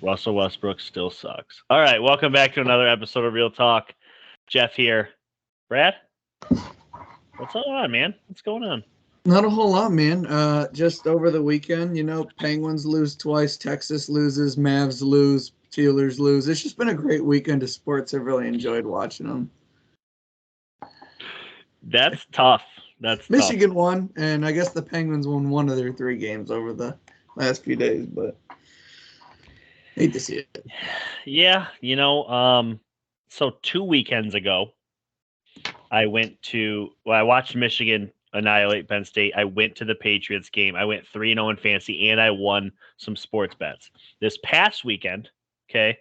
Russell Westbrook still sucks. All right, welcome back to another episode of Real Talk. Jeff here. Brad, what's on, man? What's going on? Not a whole lot, man. Just over the weekend, Penguins lose twice, Texas loses, Mavs lose, Steelers lose. It's just been a great weekend of sports. I've really enjoyed watching them. That's tough. Michigan won, and I guess the Penguins won one of their three games over the last few days, but hate to see it. Yeah, so 2 weekends ago, I watched Michigan annihilate Penn State. I went to the Patriots game. I went 3-0 in fantasy, and I won some sports bets. This past weekend, okay,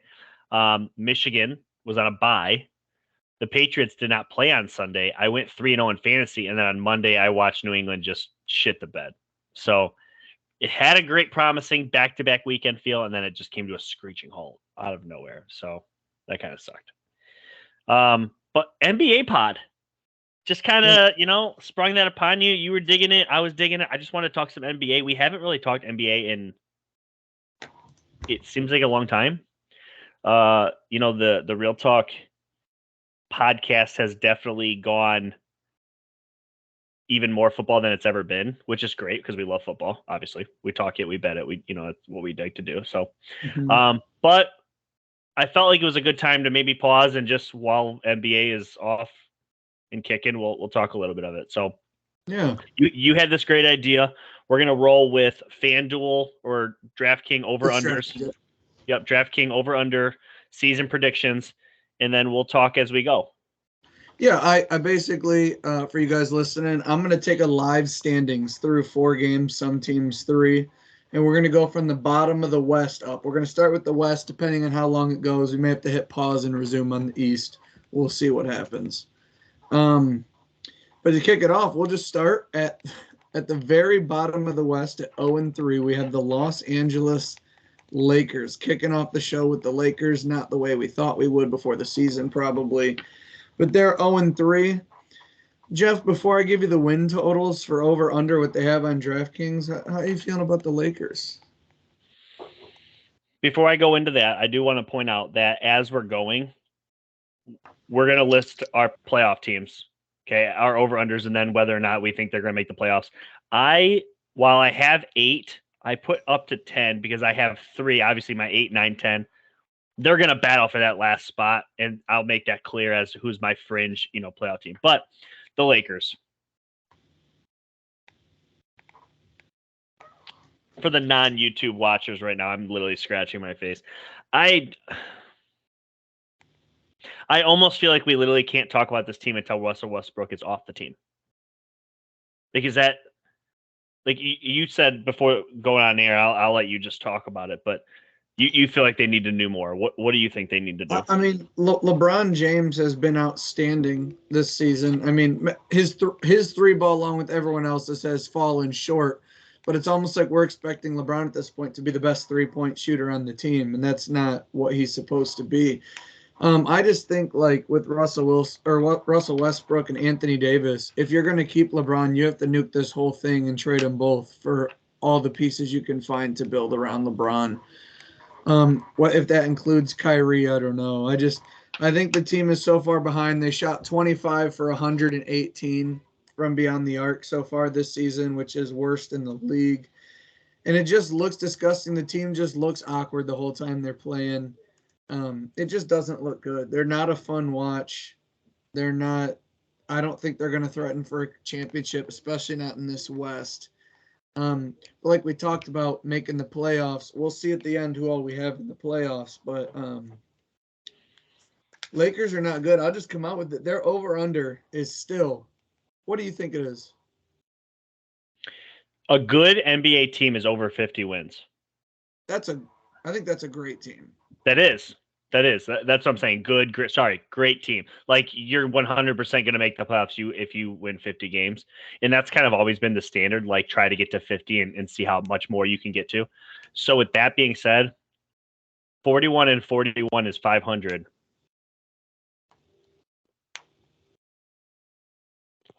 Michigan was on a bye. The Patriots did not play on Sunday. I went 3-0 in fantasy, and then on Monday, I watched New England just shit the bed. So it had a great, promising back-to-back weekend feel, and then it just came to a screeching halt out of nowhere. So that kind of sucked. But NBA pod just kind of, sprung that upon you. You were digging it. I was digging it. I just want to talk some NBA. We haven't really talked NBA in, it seems like a long time. The Real Talk podcast has definitely gone even more football than it's ever been, which is great because we love football. Obviously, we talk it, we bet it, that's what we like to do. So, but I felt like it was a good time to maybe pause and just while NBA is off and kicking, we'll talk a little bit of it. So, yeah, you had this great idea. We're gonna roll with FanDuel or DraftKings over unders. Yep, DraftKings over under season predictions, and then we'll talk as we go. Yeah, I basically, for you guys listening, I'm going to take a live standings through 4 games, some teams 3, and we're going to go from the bottom of the West up. We're going to start with the West, depending on how long it goes. We may have to hit pause and resume on the East. We'll see what happens. But to kick it off, we'll just start at the very bottom of the West at 0-3. We have the Los Angeles Lakers kicking off the show with the Lakers, not the way we thought we would before the season, probably. But they're 0-3. Jeff, before I give you the win totals for over-under what they have on DraftKings, how are you feeling about the Lakers? Before I go into that, I do want to point out that as we're going, we're going to list our playoff teams, okay, our over-unders, and then whether or not we think they're going to make the playoffs. While I have 8, I put up to 10 because I have 3, obviously my 8, 9, 10. They're going to battle for that last spot, and I'll make that clear as who's my fringe, playoff team. But the Lakers. For the non-YouTube watchers right now, I'm literally scratching my face. I almost feel like we literally can't talk about this team until Russell Westbrook is off the team. Because that, like you said before going on air, I'll let you just talk about it, but you feel like they need to do more. What do you think they need to do? I mean, LeBron James has been outstanding this season. I mean, his 3-ball, along with everyone else's, has fallen short. But it's almost like we're expecting LeBron at this point to be the best 3-point shooter on the team, and that's not what he's supposed to be. I just think, like, with Russell Westbrook and Anthony Davis, if you're going to keep LeBron, you have to nuke this whole thing and trade them both for all the pieces you can find to build around LeBron. What if that includes Kyrie? I don't know. I think the team is so far behind. They shot 25 for 118 from beyond the arc so far this season, which is worst in the league. And it just looks disgusting. The team just looks awkward the whole time they're playing. It just doesn't look good. They're not a fun watch. I don't think they're going to threaten for a championship, especially not in this West. But like we talked about making the playoffs, we'll see at the end who all we have in the playoffs. But Lakers are not good. I'll just come out with it. Their over-under is still, what do you think it is? A good NBA team is over 50 wins. I think that's a great team. That is. That's what I'm saying. Great team. Like, you're 100% going to make the playoffs if you win 50 games. And that's kind of always been the standard, like try to get to 50 and see how much more you can get to. So with that being said, 41-41 is 500.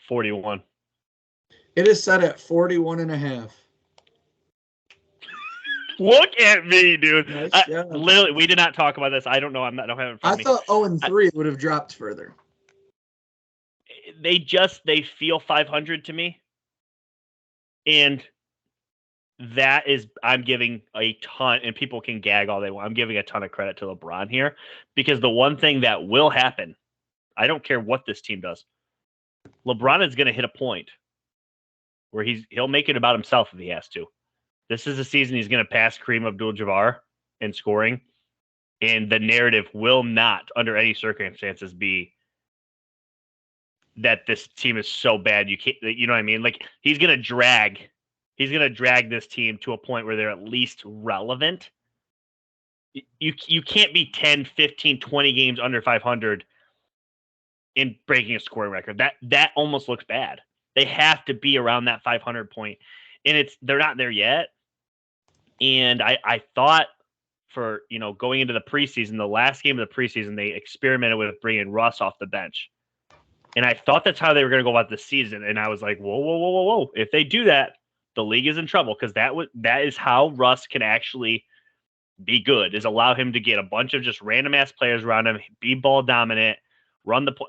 41. It is set at 41.5. Look at me, dude. Nice job. Literally, we did not talk about this. I don't know. I don't have it in front I of me. thought 0-3 would have dropped further. They feel 500 to me. And that is, I'm giving a ton, and people can gag all they want. I'm giving a ton of credit to LeBron here, because the one thing that will happen, I don't care what this team does, LeBron is going to hit a point where he'll make it about himself if he has to. This is a season he's going to pass Kareem Abdul-Jabbar in scoring, and the narrative will not, under any circumstances, be that this team is so bad you can't. You know what I mean? Like, he's going to drag this team to a point where they're at least relevant. You can't be 10, 15, 20 games under 500 in breaking a scoring record. That almost looks bad. They have to be around that 500 point, and they're not there yet. And I thought, for going into the preseason, the last game of the preseason, they experimented with bringing Russ off the bench, and I thought that's how they were going to go about the season. And I was like, whoa! If they do that, the league is in trouble, because that is how Russ can actually be good, is allow him to get a bunch of just random ass players around him, be ball dominant, run the play.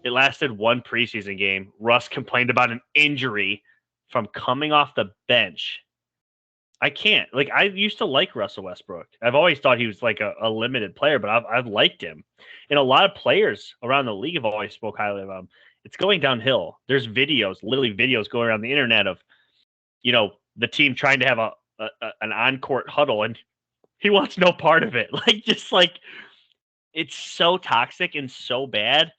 It lasted one preseason game. Russ complained about an injury from coming off the bench. I can't. Like, I used to like Russell Westbrook. I've always thought he was like a limited player, but I've liked him. And a lot of players around the league have always spoke highly of him. It's going downhill. There's literally videos going around the internet of, the team trying to have an on-court huddle, and he wants no part of it. It's so toxic and so bad.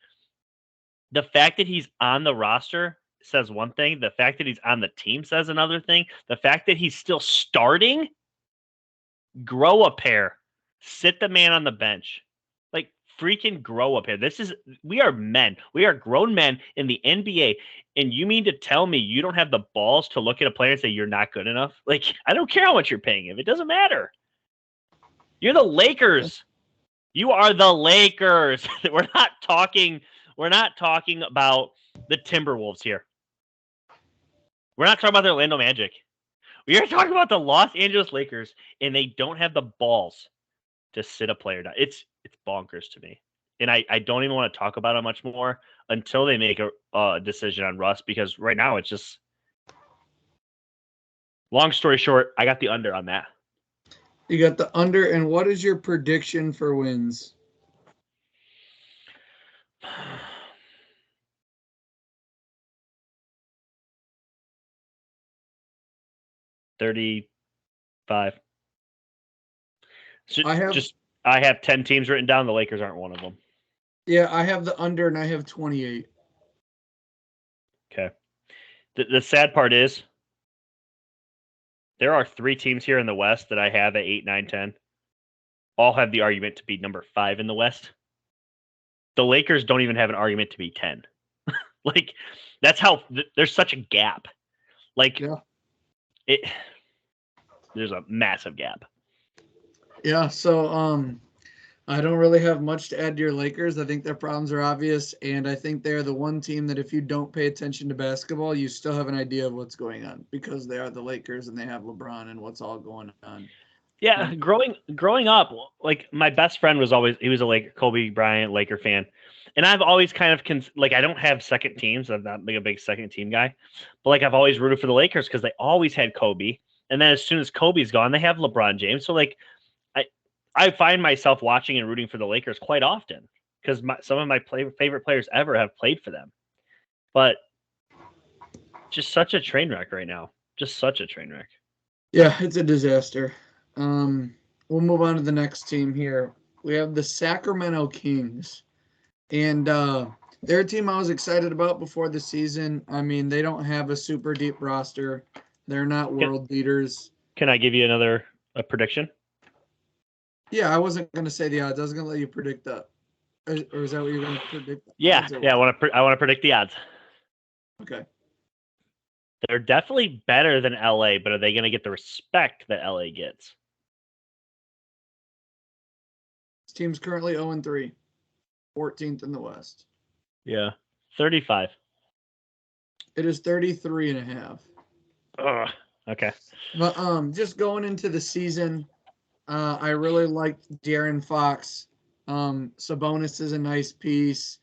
The fact that he's on the roster says one thing. The fact that he's on the team says another thing. The fact that he's still starting, grow a pair. Sit the man on the bench. Like, freaking grow a pair. We are men. We are grown men in the NBA. And you mean to tell me you don't have the balls to look at a player and say you're not good enough? Like, I don't care how much you're paying him. It doesn't matter. You're the Lakers. You are the Lakers. We're not talking about the Timberwolves here. We're not talking about the Orlando Magic. We are talking about the Los Angeles Lakers, and they don't have the balls to sit a player down. It's bonkers to me. And I don't even want to talk about it much more until they make a decision on Russ, because right now it's just, long story short, I got the under on that. You got the under, and what is your prediction for wins? 35. So I have 10 teams written down. The Lakers aren't one of them. Yeah, I have the under, and I have 28. Okay. The sad part is, there are 3 teams here in the West that I have at 8, 9, 10. All have the argument to be number 5 in the West. The Lakers don't even have an argument to be 10. Like, that's how there's such a gap. Like, yeah. There's a massive gap. Yeah, so I don't really have much to add to your Lakers. I think their problems are obvious, and I think they're the one team that if you don't pay attention to basketball, you still have an idea of what's going on, because they are the Lakers and they have LeBron and what's all going on. Yeah, growing up, like, my best friend was a Kobe Bryant Laker fan. And I've always kind of, I don't have second teams. I'm not a big second team guy. But, like, I've always rooted for the Lakers because they always had Kobe. And then as soon as Kobe's gone, they have LeBron James. So, like, I find myself watching and rooting for the Lakers quite often because some of my favorite players ever have played for them. But just such a train wreck right now. Just such a train wreck. Yeah, it's a disaster. We'll move on to the next team here. We have the Sacramento Kings. And they're a team I was excited about before the season. I mean, they don't have a super deep roster. They're not world beaters. Can I give you a prediction? Yeah, I wasn't going to say the odds. I was going to let you predict that. Or is that what you're going to predict? Yeah, I want to predict the odds. Okay. They're definitely better than LA, but are they going to get the respect that LA gets? This team's currently 0-3. 14th in the West. Yeah. 35. It is 33.5. Ugh. Okay. But just going into the season, I really liked De'Aaron Fox. Sabonis is a nice piece.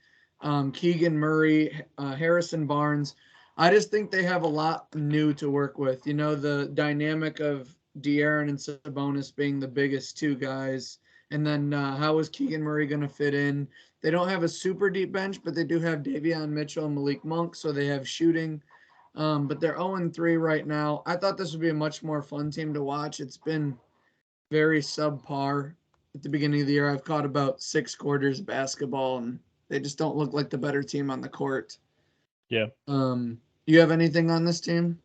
Keegan Murray, Harrison Barnes. I just think they have a lot new to work with. You know, the dynamic of De'Aaron and Sabonis being the biggest two guys. And then how is Keegan Murray going to fit in? They don't have a super deep bench, but they do have Davion Mitchell and Malik Monk, so they have shooting. But they're 0-3 right now. I thought this would be a much more fun team to watch. It's been very subpar at the beginning of the year. I've caught about 6 quarters of basketball, and they just don't look like the better team on the court. Yeah. You have anything on this team?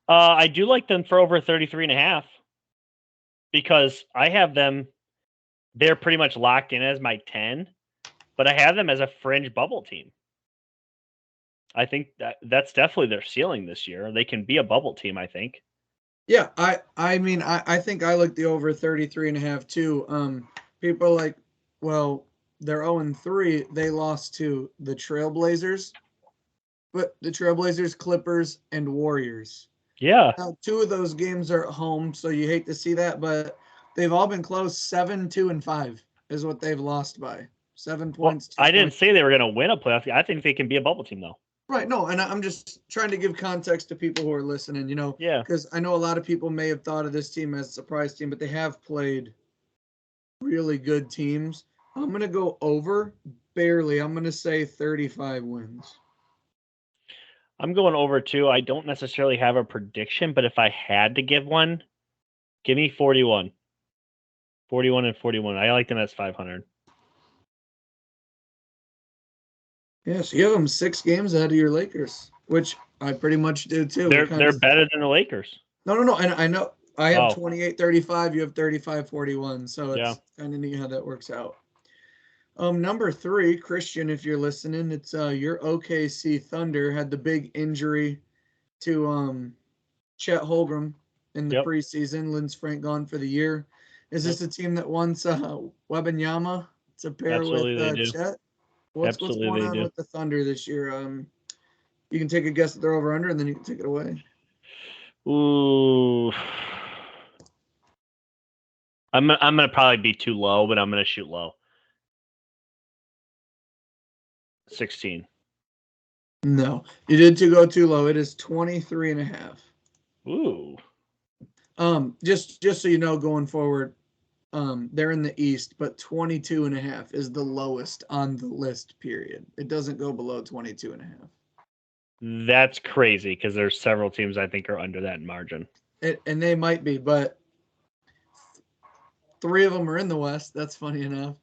I do like them for over 33.5 because I have them. They're pretty much locked in as my 10, but I have them as a fringe bubble team. I think that's definitely their ceiling this year. They can be a bubble team, I think. Yeah, I mean I think I like the over 33.5 too. People are like, well, they're 0-3. They lost to the Trailblazers, but the Trailblazers, Clippers, and Warriors. Yeah. Now, 2 of those games are at home, so you hate to see that, but they've all been close. 7, 2, and 5 is what they've lost by. 7 Well, points, 2 I didn't points. say they were going to win a playoff. I think they can be a bubble team, though. Right, no, and I'm just trying to give context to people who are listening, Yeah. because I know a lot of people may have thought of this team as a surprise team, but they have played really good teams. I'm going to go over, barely. I'm going to say 35 wins. I'm going over too. I don't necessarily have a prediction, but if I had to give one, give me 41. 41 and 41. I like them as 500. Yeah, so you have them 6 games ahead of your Lakers, which I pretty much do too. They're better than the Lakers. No. And I know I have Oh. 28-35. You have 35-41. So Yeah. it's kind of neat how that works out. Number 3, Christian, if you're listening, it's your OKC Thunder had the big injury to Chet Holmgren in the Yep. preseason. Linz Frank gone for the year. Is this a team that wants Wembanyama to pair Absolutely with they do. Chet? What's Absolutely going they on do. with the Thunder this year? You can take a guess at their over under, and then you can take it away. Ooh. I'm gonna probably be too low, but I'm gonna shoot low. 16. No, you did go too low. It is 23.5. Ooh. Just so you know, going forward, they're in the East, but 22.5 is the lowest on the list, period. It doesn't go below 22.5. That's crazy because there's several teams I think are under that margin. And they might be, but 3 of them are in the West. That's funny enough.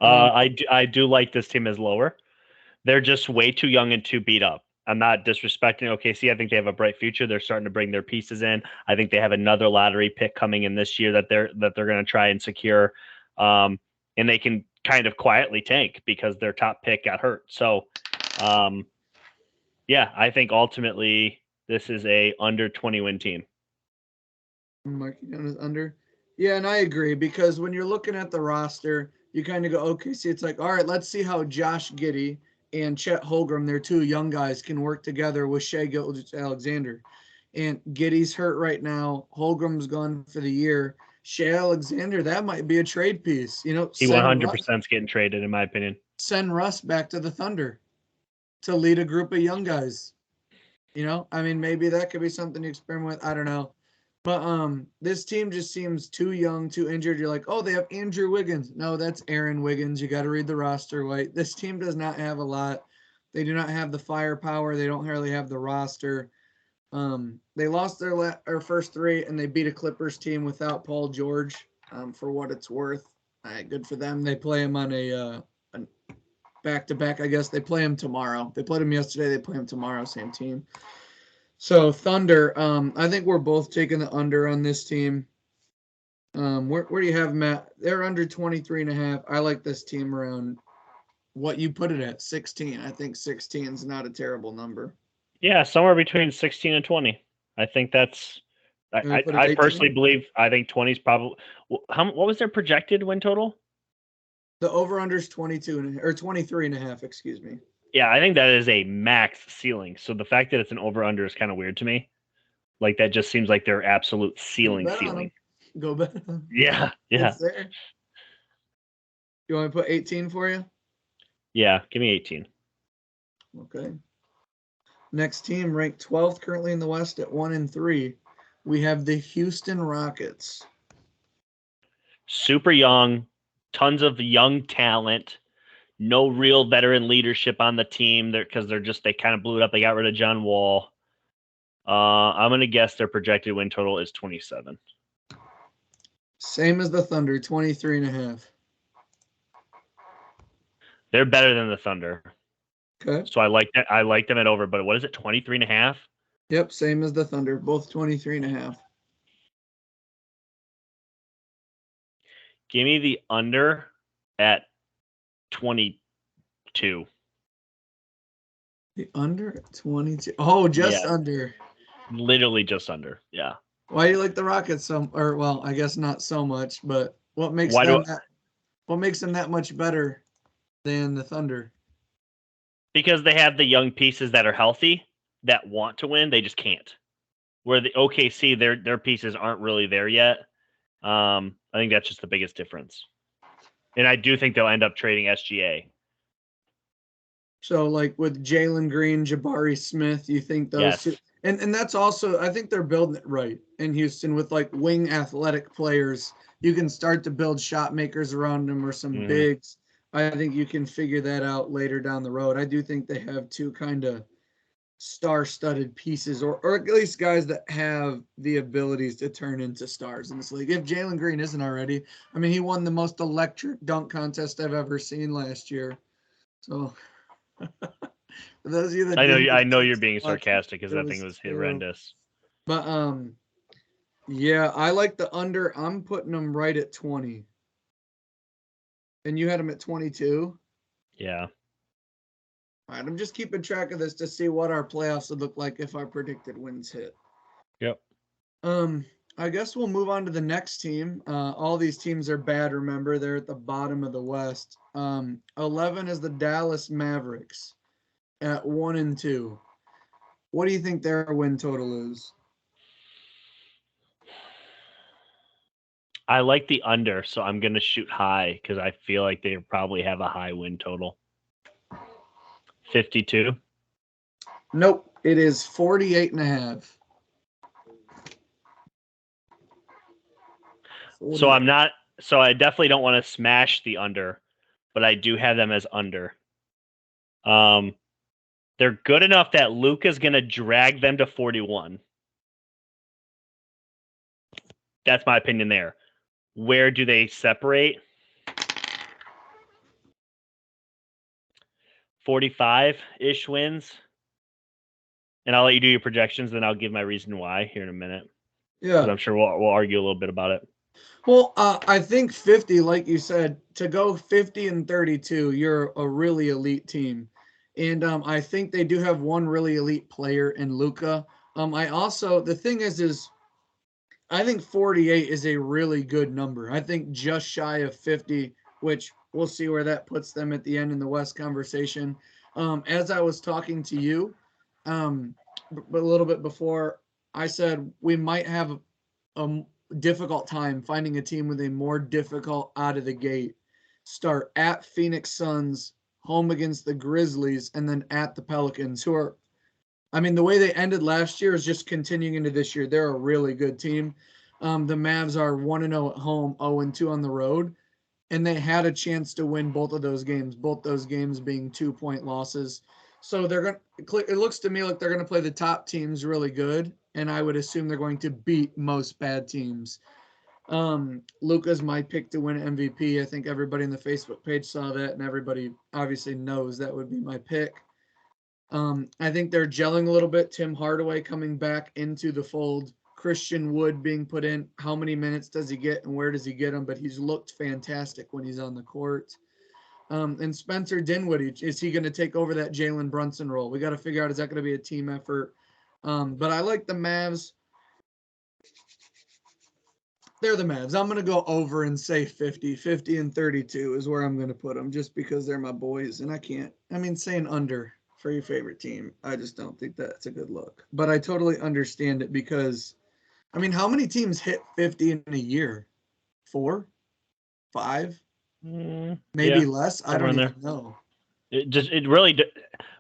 I do like this team as lower. They're just way too young and too beat up. I'm not disrespecting OKC. I think they have a bright future. They're starting to bring their pieces in. I think they have another lottery pick coming in this year that they're going to try and secure, and they can kind of quietly tank because their top pick got hurt. So, yeah, I think ultimately this is a under 20 win team. Marking down as under. Yeah, and I agree because when you're looking at the roster, you kind of go, okay, see, it's like, all right, let's see how Josh Giddey and Chet Holmgren, their 2 young guys, can work together with Shai Gilgeous-Alexander. And Giddey's hurt right now. Holmgren's gone for the year. Shai Alexander, that might be a trade piece. He 100% is getting traded, in my opinion. Send Russ back to the Thunder to lead a group of young guys. I mean, maybe that could be something to experiment with. I don't know. But this team just seems too young, too injured. You're like, oh, they have Andrew Wiggins. No, that's Aaron Wiggins. You got to read the roster, White. This team does not have a lot. They do not have the firepower. They don't really have the roster. They lost their first 3, and they beat a Clippers team without Paul George. For what it's worth, good for them. They play him on a back-to-back. I guess they play him tomorrow. They played him yesterday. They play him tomorrow. Same team. So Thunder, I think we're both taking the under on this team. Where do you have Matt? They're under 23.5. I like this team around what you put it at, 16. I think 16 is not a terrible number. Yeah, somewhere between 16 and 20. I think that's. I personally believe. I think 20 is probably. What was their projected win total? The over under is 22 or 23.5. Excuse me. Yeah, I think that is a max ceiling. So the fact that it's an over under is kind of weird to me. Like that just seems like their absolute Go ceiling. bet on them. Go bet on them. Yeah, yeah, It's there. You want to put 18 for you? yeah. Give me 18. Okay. Next team ranked 12th currently in the West at 1-3. We have the Houston Rockets. Super young, tons of young talent. No real veteran leadership on the team there because they kind of blew it up. They got rid of John Wall. I'm gonna guess their projected win total is 27. Same as the Thunder, 23.5. They're better than the Thunder. Okay. So I like that. I like them at over, but what is it? 23.5? Yep, same as the Thunder, both 23.5. Give me the under at 22. The under at 22. Oh, just Yeah. under. Literally just under. Yeah. Why do you like the Rockets so, or well, I guess not so much, but what makes Why do them that much better than the Thunder? Because they have the young pieces that are healthy that want to win, they just can't. Where the OKC, their pieces aren't really there yet. I think that's just the biggest difference. And I do think they'll end up trading SGA. So like with Jalen Green, Jabari Smith, you think those two, Yes. and that's also I think they're building it right in Houston with like wing athletic players. You can start to build shot makers around them or some bigs. I think you can figure that out later down the road. I do think they have two kind of star-studded pieces, or at least guys that have the abilities to turn into stars in this league. If Jalen Green isn't already, I mean, he won the most electric dunk contest I've ever seen last year. So for those of you that didn't I get a know you're chance to being watch it, sarcastic because it that thing was was terrible. horrendous. But yeah, I like the under. I'm putting them right at 20. And you had them at 22. Yeah. All right, I'm just keeping track of this to see what our playoffs would look like if our predicted wins hit. Yep. I guess we'll move on to the next team. All these teams are bad. Remember, they're at the bottom of the West. 11 is the Dallas Mavericks at 1-2. What do you think their win total is? I like the under, so I'm going to shoot high because I feel like they probably have a high win total. 52. Nope, it is 48.5. So I'm not. So I definitely don't want to smash the under, but I do have them as under. They're good enough that Luka's going to drag them to 41. That's my opinion there. Where do they separate? 45-ish wins. And I'll let you do your projections, then I'll give my reason why here in a minute. Yeah. Because I'm sure we'll argue a little bit about it. Well, I think 50, like you said, to go 50-32, you're a really elite team. And I think they do have one really elite player in Luka. I also, the thing is I think 48 is a really good number. I think just shy of 50, which we'll see where that puts them at the end in the West conversation. As I was talking to you, but a little bit before, I said we might have a difficult time finding a team with a more difficult out of the gate start at Phoenix Suns, home against the Grizzlies, and then at the Pelicans, who are, I mean, the way they ended last year is just continuing into this year. They're a really good team. The Mavs are 1-0 at home, 0-2 on the road, and they had a chance to win both of those games being 2-point losses. So they're going to, it looks to me like they're going to play the top teams really good, and I would assume they're going to beat most bad teams. Luka's my pick to win MVP. I think everybody in the Facebook page saw that, and everybody obviously knows that would be my pick. I think they're gelling a little bit. Tim Hardaway coming back into the fold. Christian Wood being put in. How many minutes does he get and where does he get them? But he's looked fantastic when he's on the court. And Spencer Dinwiddie, is he going to take over that Jalen Brunson role? We got to figure out, is that going to be a team effort? But I like the Mavs. They're the Mavs. I'm going to go over and say 50-32 is where I'm going to put them just because they're my boys. And saying under. for your favorite team. I just don't think that's a good look. But I totally understand it because, I mean, how many teams hit 50 in a year? 4, 5, maybe Yeah, less. I somewhere don't in even there. know. It really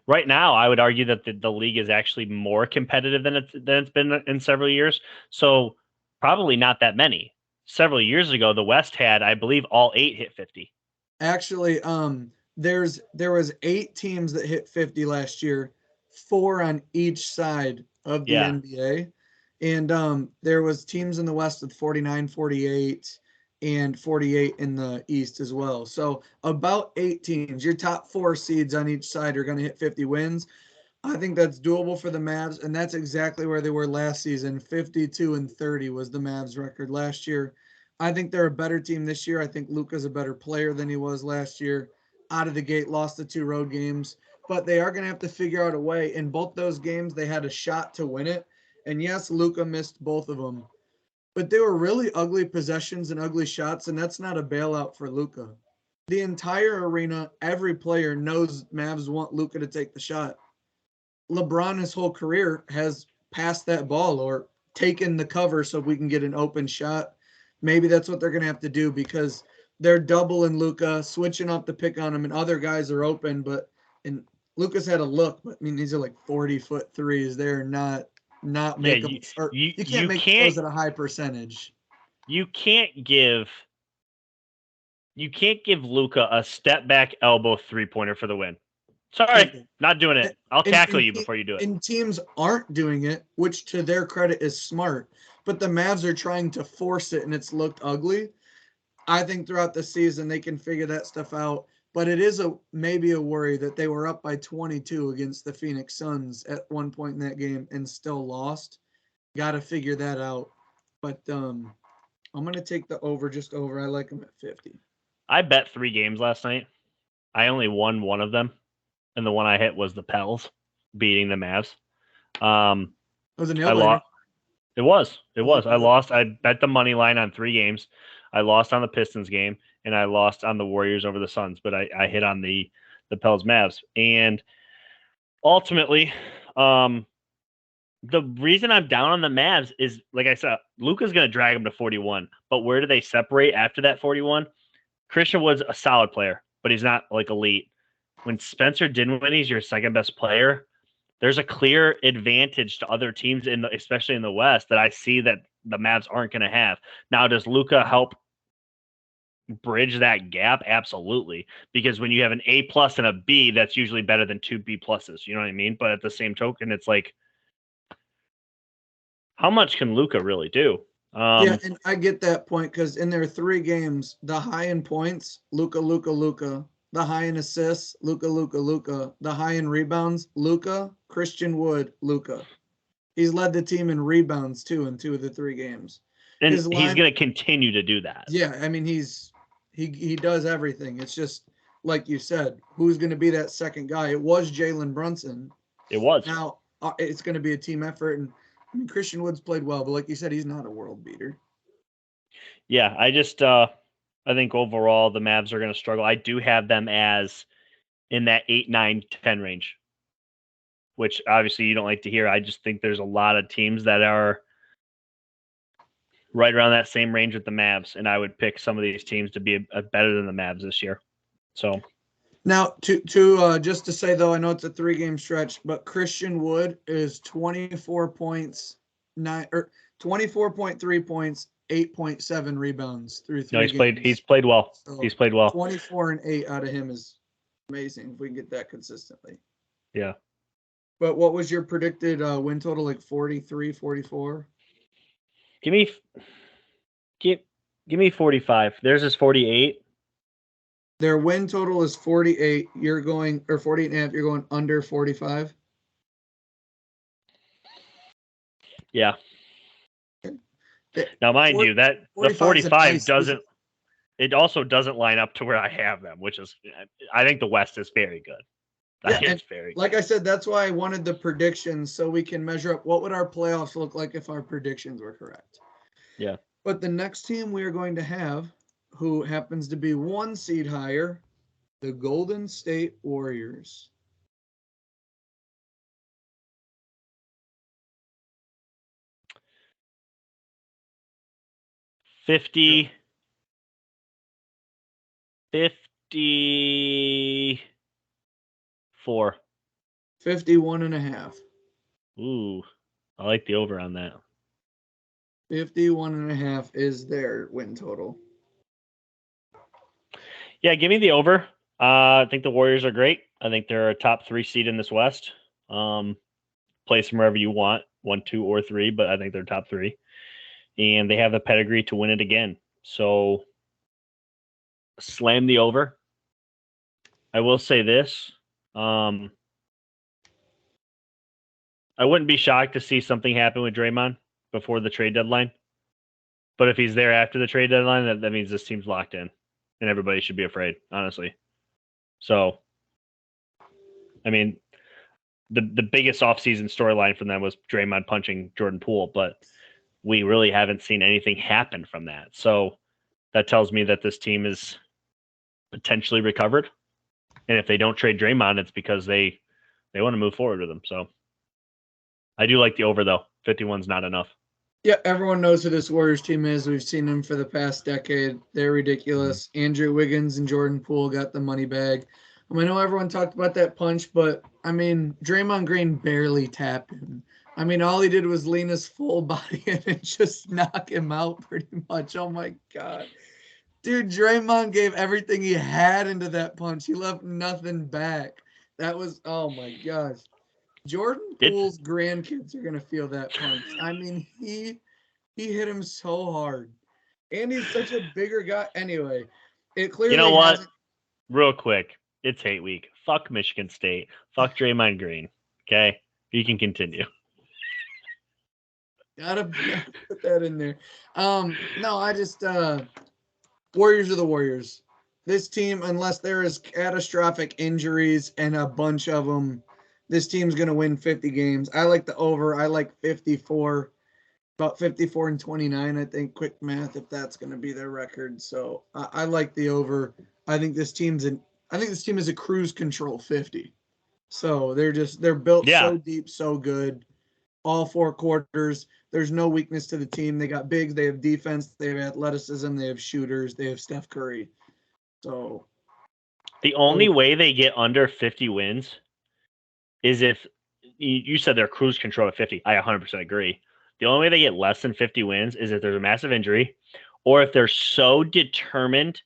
right now. I would argue that the league is actually more competitive than it's been in several years. So probably not that many. Several years ago, the West had, I believe, all 8 hit 50. Actually, there was 8 teams that hit 50 last year, 4 on each side of the Yeah, NBA. And there was teams in the West with 49, 48, and 48 in the East as well. So about 8 teams. Your top 4 seeds on each side are going to hit 50 wins. I think that's doable for the Mavs, and that's exactly where they were last season. 52-30 was the Mavs record last year. I think they're a better team this year. I think Luka's a better player than he was last year. Out of the gate, lost the 2 road games, but they are going to have to figure out a way. In both those games, they had a shot to win it. And yes, Luka missed both of them, but they were really ugly possessions and ugly shots, and that's not a bailout for Luka. The entire arena, every player knows Mavs want Luka to take the shot. LeBron his whole career has passed that ball or taken the cover so we can get an open shot. Maybe that's what they're going to have to do because they're doubling Luka, switching up the pick on him, and other guys are open. But and Luka's had a look, but I mean these are like 40-foot threes. They're not yeah. make them, or You you can't you make can't those at a high percentage. you can't give you can't give Luka a step back elbow 3-pointer for the win. Sorry, Can't not doing it. I'll and, tackle and, you before you do it. and teams aren't doing it, which to their credit is smart. But the Mavs are trying to force it, and it's looked ugly. I think throughout the season they can figure that stuff out. But it is maybe a worry that they were up by 22 against the Phoenix Suns at one point in that game and still lost. Got to figure that out. But I'm gonna take the over, just over. I like them at 50. I bet 3 games last night. I only won one of them, and the one I hit was the Pels beating the Mavs. It was a nail I biter. lost. It was. It I like was. I that. lost. I bet the money line on 3 games. I lost on the Pistons game, and I lost on the Warriors over the Suns. But I hit on the Pels Mavs, and ultimately, the reason I'm down on the Mavs is, like I said, Luka's going to drag them to 41. But where do they separate after that 41? Christian Wood's a solid player, but he's not like elite. When Spencer Dinwiddie's your second best player, there's a clear advantage to other teams especially in the West, that I see that the Mavs aren't going to have. Now, does Luka help bridge that gap? Absolutely, because when you have an A plus and a B, that's usually better than 2 B pluses. You know what I mean? But at the same token, it's like, how much can Luka really do? Yeah, and I get that point because in their 3 games, the high in points, Luka, Luka, Luka. The high in assists, Luka, Luka, Luka. The high in rebounds, Luka, Christian Wood, Luka. He's led the team in rebounds too in 2 of the 3 games. And His he's line, going to continue to do that. yeah, I mean he does everything. It's just like you said, who's going to be that second guy? It was Jalen Brunson. It was. Now it's going to be a team effort, and I mean Christian Wood's played well, but like you said, he's not a world beater. Yeah, I think overall the Mavs are going to struggle. I do have them as in that 8, 9, 10 range, which obviously you don't like to hear. I just think there's a lot of teams that are right around that same range with the Mavs, and I would pick some of these teams to be better than the Mavs this year. So now to just to say though, I know it's a 3-game stretch, but Christian Wood is 24 points, 24.3 points, 8.7 rebounds through no, 3 games. he's played well. So He's played well. 24 and 8 out of him is amazing if we can get that consistently. Yeah. But what was your predicted win total? Like 43, 44? Give me 45. Theirs is 48. Their win total is 48. You're going, or 48 and a half, you're going under 45. Yeah. Okay. Now, mind you, that the 45 nice, it also doesn't line up to where I have them, which is, I think the West is very good. Yeah, It's very like good. I said, that's why I wanted the predictions so we can measure up what would our playoffs look like if our predictions were correct. Yeah. But the next team we are going to have, who happens to be 1 seed higher, the Golden State Warriors. 50. 54. 51.5. Ooh, I like the over on that. 51.5 is their win total. Yeah, give me the over. I think the Warriors are great. I think they're a top 3 seed in this West. Place them wherever you want, 1, 2, or 3, but I think they're top 3. And they have the pedigree to win it again. So slam the over. I will say this. I wouldn't be shocked to see something happen with Draymond before the trade deadline. But if he's there after the trade deadline, that means this team's locked in. And everybody should be afraid, honestly. So, I mean, the biggest offseason storyline from them was Draymond punching Jordan Poole, but we really haven't seen anything happen from that. So that tells me that this team is potentially recovered. And if they don't trade Draymond, it's because they want to move forward with him. So I do like the over, though. 51's not enough. Yeah, everyone knows who this Warriors team is. We've seen them for the past decade. They're ridiculous. Andrew Wiggins and Jordan Poole got the money bag. I know everyone talked about that punch, but, Draymond Green barely tapped him. All he did was lean his full body in and just knock him out pretty much. Oh, my God. Dude, Draymond gave everything he had into that punch. He left nothing back. That was, oh, my gosh. Jordan Poole's grandkids are gonna feel that punch. He hit him so hard, and he's such a bigger guy. Anyway, it clearly. You know what? Real quick, it's hate week. Fuck Michigan State. Fuck Draymond Green. Okay, you can continue. Gotta put that in there. No, I just Warriors are the Warriors. This team, unless there is catastrophic injuries and a bunch of them. This team's going to win 50 games. I like the over. I like 54, about 54 and 29, I think. Quick math, if that's going to be their record. So I like the over. I think this team is a cruise control 50. So they're built so deep, so good. All 4 quarters. There's no weakness to the team. They got bigs. They have defense. They have athleticism. They have shooters. They have Steph Curry. So the only way they get under 50 wins is if you said they're cruise control at 50. I 100% agree. The only way they get less than 50 wins is if there's a massive injury or if they're so determined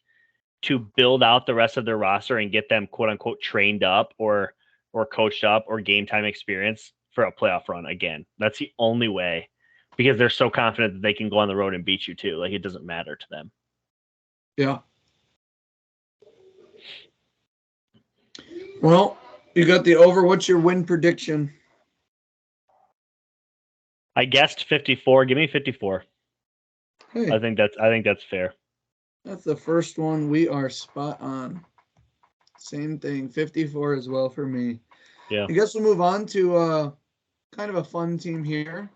to build out the rest of their roster and get them quote unquote trained up or coached up or game time experience for a playoff run again. That's the only way because they're so confident that they can go on the road and beat you too. Like it doesn't matter to them. Yeah. Well, you got the over. What's your win prediction? I guessed 54. Give me 54. Hey, I think that's fair. That's the first one. We are spot on. Same thing. 54 as well for me. Yeah. I guess we'll move on to kind of a fun team here.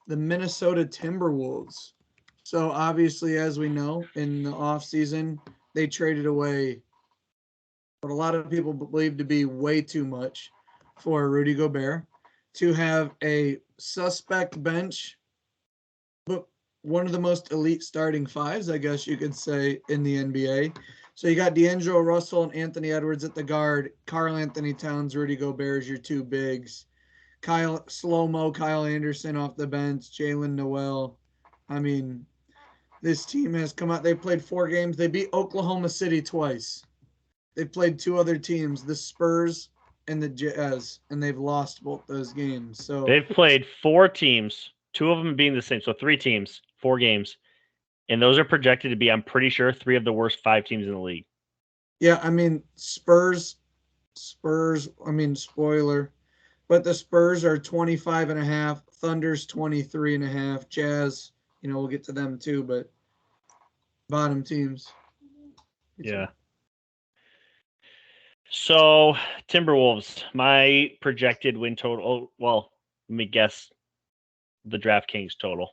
The Minnesota Timberwolves. So obviously, as we know, in the offseason, they traded away what a lot of people believe to be way too much for Rudy Gobert to have a suspect bench, but one of the most elite starting 5s, I guess you could say, in the NBA. So you got D'Angelo Russell and Anthony Edwards at the guard, Karl Anthony Towns, Rudy Gobert is your 2 bigs, Kyle Anderson off the bench, Jalen Noel. This team has come out. They played 4 games. They beat Oklahoma City twice. They played 2 other teams, the Spurs and the Jazz, and they've lost both those games. So they've played 4 teams, 2 of them being the same. So 3 teams, 4 games. And those are projected to be, I'm pretty sure, 3 of the worst 5 teams in the league. Yeah, Spurs, spoiler. But the Spurs are 25.5, Thunder's 23.5, Jazz, we'll get to them too, but bottom teams. Yeah. So, Timberwolves, my projected win total, well, let me guess the DraftKings total.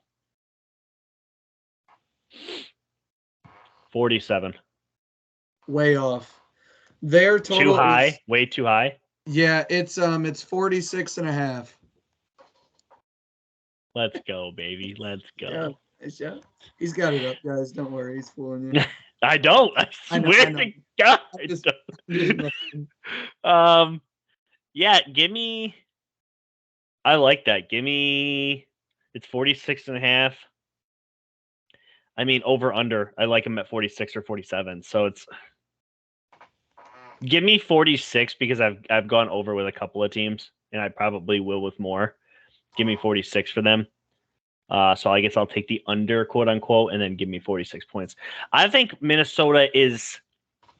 47. Way off. Their total too high, is, way too high. Yeah, it's 46.5. Let's go, baby. Let's go. Yeah. Yeah. He's got it up, guys. Don't worry. He's fooling you. I don't. I I know. swear I know. to God. I'm just messing. Yeah, give me. I like that. Give me. It's 46.5. I mean, over under. I like him at 46 or 47. So it's. Give me 46 because I've gone over with a couple of teams, and I probably will with more. Give me 46 for them. So I guess I'll take the under, quote unquote, and then give me 46 points. I think Minnesota is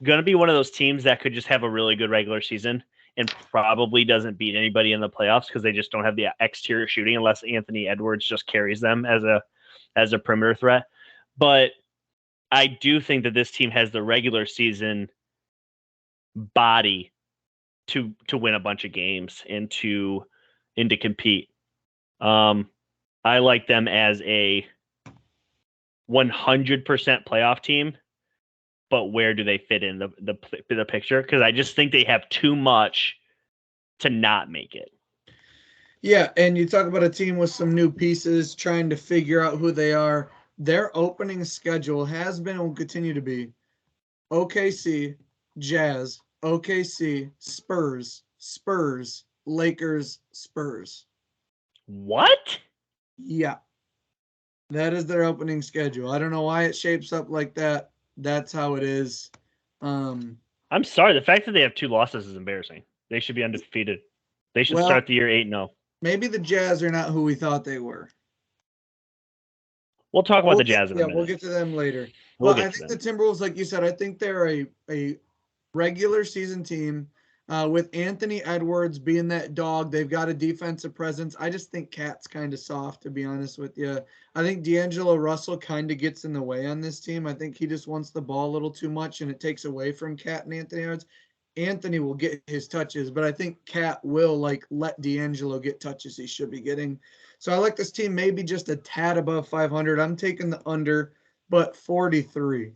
going to be one of those teams that could just have a really good regular season and probably doesn't beat anybody in the playoffs because they just don't have the exterior shooting unless Anthony Edwards just carries them as a perimeter threat. But I do think that this team has the regular season body to win a bunch of games and to compete. I like them as a 100% playoff team, but where do they fit in the picture? Because I just think they have too much to not make it. Yeah, and you talk about a team with some new pieces trying to figure out who they are. Their opening schedule has been and will continue to be OKC, Jazz, OKC, Spurs, Lakers, Spurs. What? Yeah. That is their opening schedule. I don't know why it shapes up like that. That's how it is. I'm sorry. The fact that they have 2 losses is embarrassing. They should be undefeated. They should start the year 8-0. Maybe the Jazz are not who we thought they were. We'll talk about the Jazz in a minute. We'll get to them later. We'll I think the Timberwolves, like you said, I think they're a regular season team. With Anthony Edwards being that dog, they've got a defensive presence. I just think Cat's kind of soft, to be honest with you. I think D'Angelo Russell kind of gets in the way on this team. I think he just wants the ball a little too much, and it takes away from Cat and Anthony Edwards. Anthony will get his touches, but I think Cat will let D'Angelo get touches he should be getting. So I like this team maybe just a tad above 500. I'm taking the under, but 43.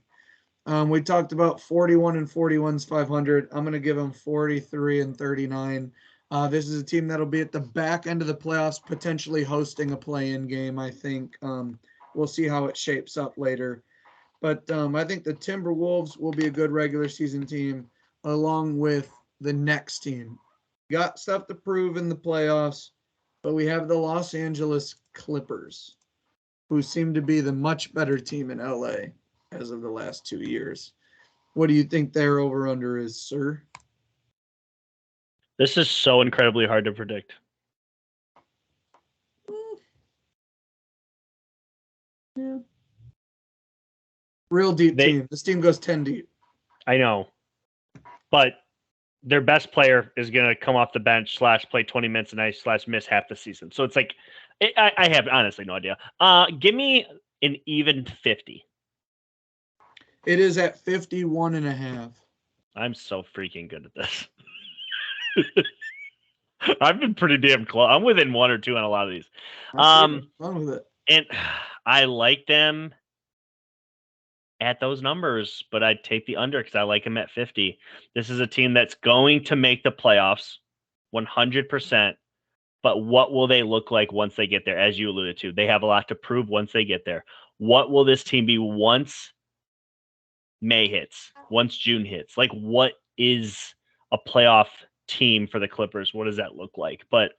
We talked about 41 and 41's 500. I'm going to give them 43 and 39. This is a team that'll be at the back end of the playoffs, potentially hosting a play-in game, I think. We'll see how it shapes up later. But I think the Timberwolves will be a good regular season team along with the next team. Got stuff to prove in the playoffs, but we have the Los Angeles Clippers, who seem to be the much better team in LA as of the last 2 years. What do you think their over-under is, sir? This is so incredibly hard to predict. Yeah. Real deep team. This team goes 10 deep. I know. But their best player is going to come off the bench / play 20 minutes a night / miss half the season. So it's like, I have honestly no idea. Give me an even 50. It is at 51.5. I'm so freaking good at this. I've been pretty damn close. I'm within 1 or 2 on a lot of these. Fun with it. And I like them at those numbers, but I'd take the under because I like them at 50. This is a team that's going to make the playoffs 100%. But what will they look like once they get there? As you alluded to, they have a lot to prove once they get there. What will this team be once May hits, once June hits? Like, what is a playoff team for the Clippers? What does that look like? But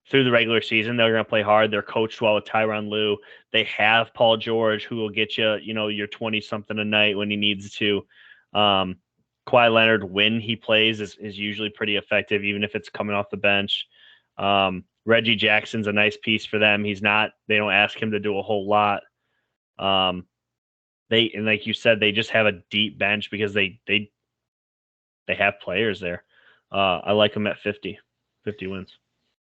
through the regular season, they're going to play hard. They're coached well with Tyronn Lue. They have Paul George, who will get you, your 20-something a night when he needs to. Kawhi Leonard, when he plays, is usually pretty effective, even if it's coming off the bench. Reggie Jackson's a nice piece for them. They don't ask him to do a whole lot. And like you said, they just have a deep bench because they have players there. I like them at 50 wins.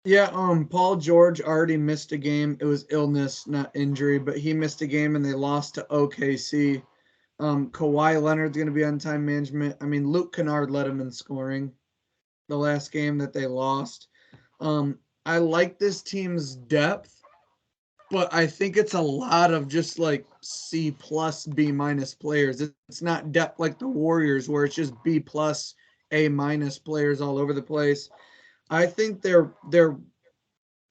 Yeah, Paul George already missed a game. It was illness, not injury, but he missed a game and they lost to OKC. Kawhi Leonard's going to be on time management. I mean, Luke Kennard led him in scoring the last game that they lost. I like this team's depth, but I think it's a lot of just like C+, B- players. It's not depth like the Warriors where it's just B+, A- players all over the place. I think they're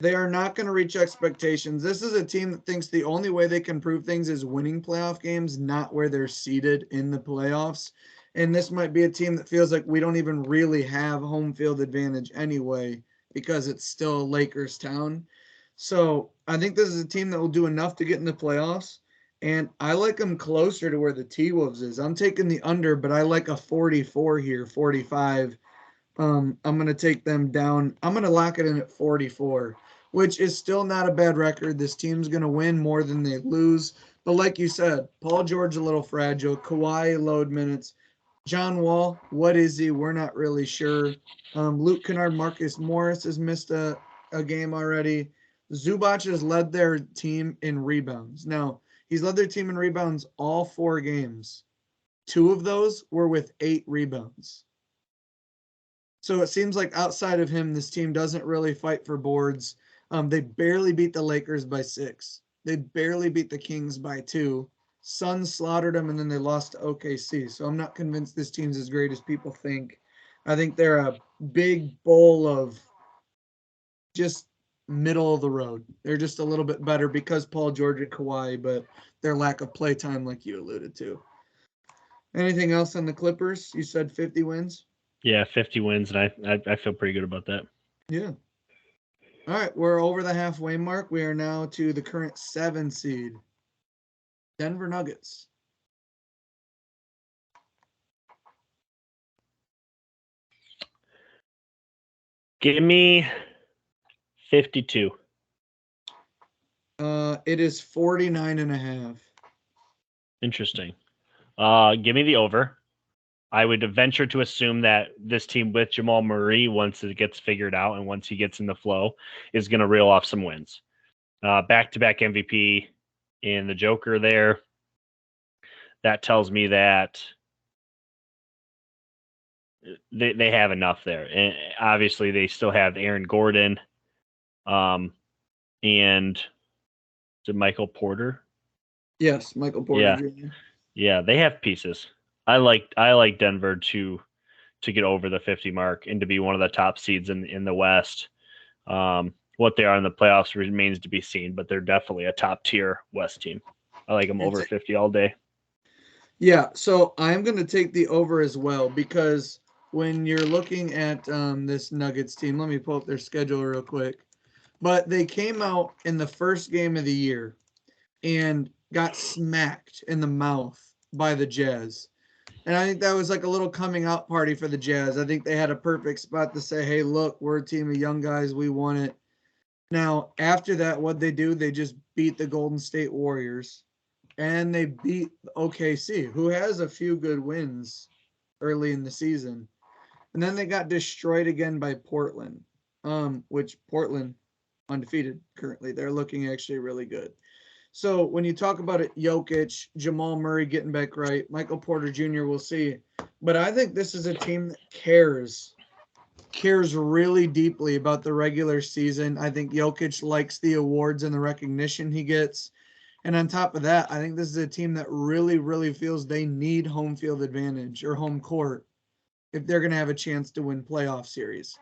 They are not going to reach expectations. This is a team that thinks the only way they can prove things is winning playoff games, not where they're seated in the playoffs. And this might be a team that feels like we don't even really have home field advantage anyway because it's still Lakers town. So I think this is a team that will do enough to get in the playoffs. And I like them closer to where the T Wolves is. I'm taking the under, but I like a 44 here, 45. I'm going to take them down. I'm going to lock it in at 44, which is still not a bad record. This team's going to win more than they lose. But like you said, Paul George a little fragile. Kawhi load minutes. John Wall, what is he? We're not really sure. Luke Kennard, Marcus Morris has missed a game already. Zubac has led their team in rebounds. Now, he's led their team in rebounds all 4 games. 2 of those were with 8 rebounds. So it seems like outside of him, this team doesn't really fight for boards. They barely beat the Lakers by 6. They barely beat the Kings by 2. Suns slaughtered them, and then they lost to OKC. So I'm not convinced this team's as great as people think. I think they're a big bowl of just middle of the road. They're just a little bit better because Paul George and Kawhi, but their lack of play time, like you alluded to. Anything else on the Clippers? You said 50 wins? Yeah, 50 wins, and I feel pretty good about that. Yeah. All right, we're over the halfway mark. We are now to the current 7 seed, Denver Nuggets. Give me 52. It is 49.5. Interesting. Give me the over. I would venture to assume that this team with Jamal Murray, once it gets figured out and once he gets in the flow, is going to reel off some wins. Back-to-back MVP in the Joker there. That tells me that they have enough there. And obviously, they still have Aaron Gordon and is it Michael Porter? Yes, Michael Porter Yeah. Jr. Yeah, they have pieces. I like Denver to get over the 50 mark and to be one of the top seeds in the West. What they are in the playoffs remains to be seen, but they're definitely a top tier West team. I like them over 50 all day. Yeah, so I'm going to take the over as well because when you're looking at this Nuggets team, let me pull up their schedule real quick. But they came out in the first game of the year and got smacked in the mouth by the Jazz. And I think that was like a little coming out party for the Jazz. I think they had a perfect spot to say, hey, look, we're a team of young guys. We won it. Now, after that, what they do, they just beat the Golden State Warriors and they beat OKC, who has a few good wins early in the season. And then they got destroyed again by Portland, which Portland undefeated currently. They're looking actually really good. So when you talk about it, Jokic, Jamal Murray getting back right, Michael Porter Jr., we'll see. But I think this is a team that cares really deeply about the regular season. I think Jokic likes the awards and the recognition he gets. And on top of that, I think this is a team that really, really feels they need home field advantage or home court if they're going to have a chance to win playoff series.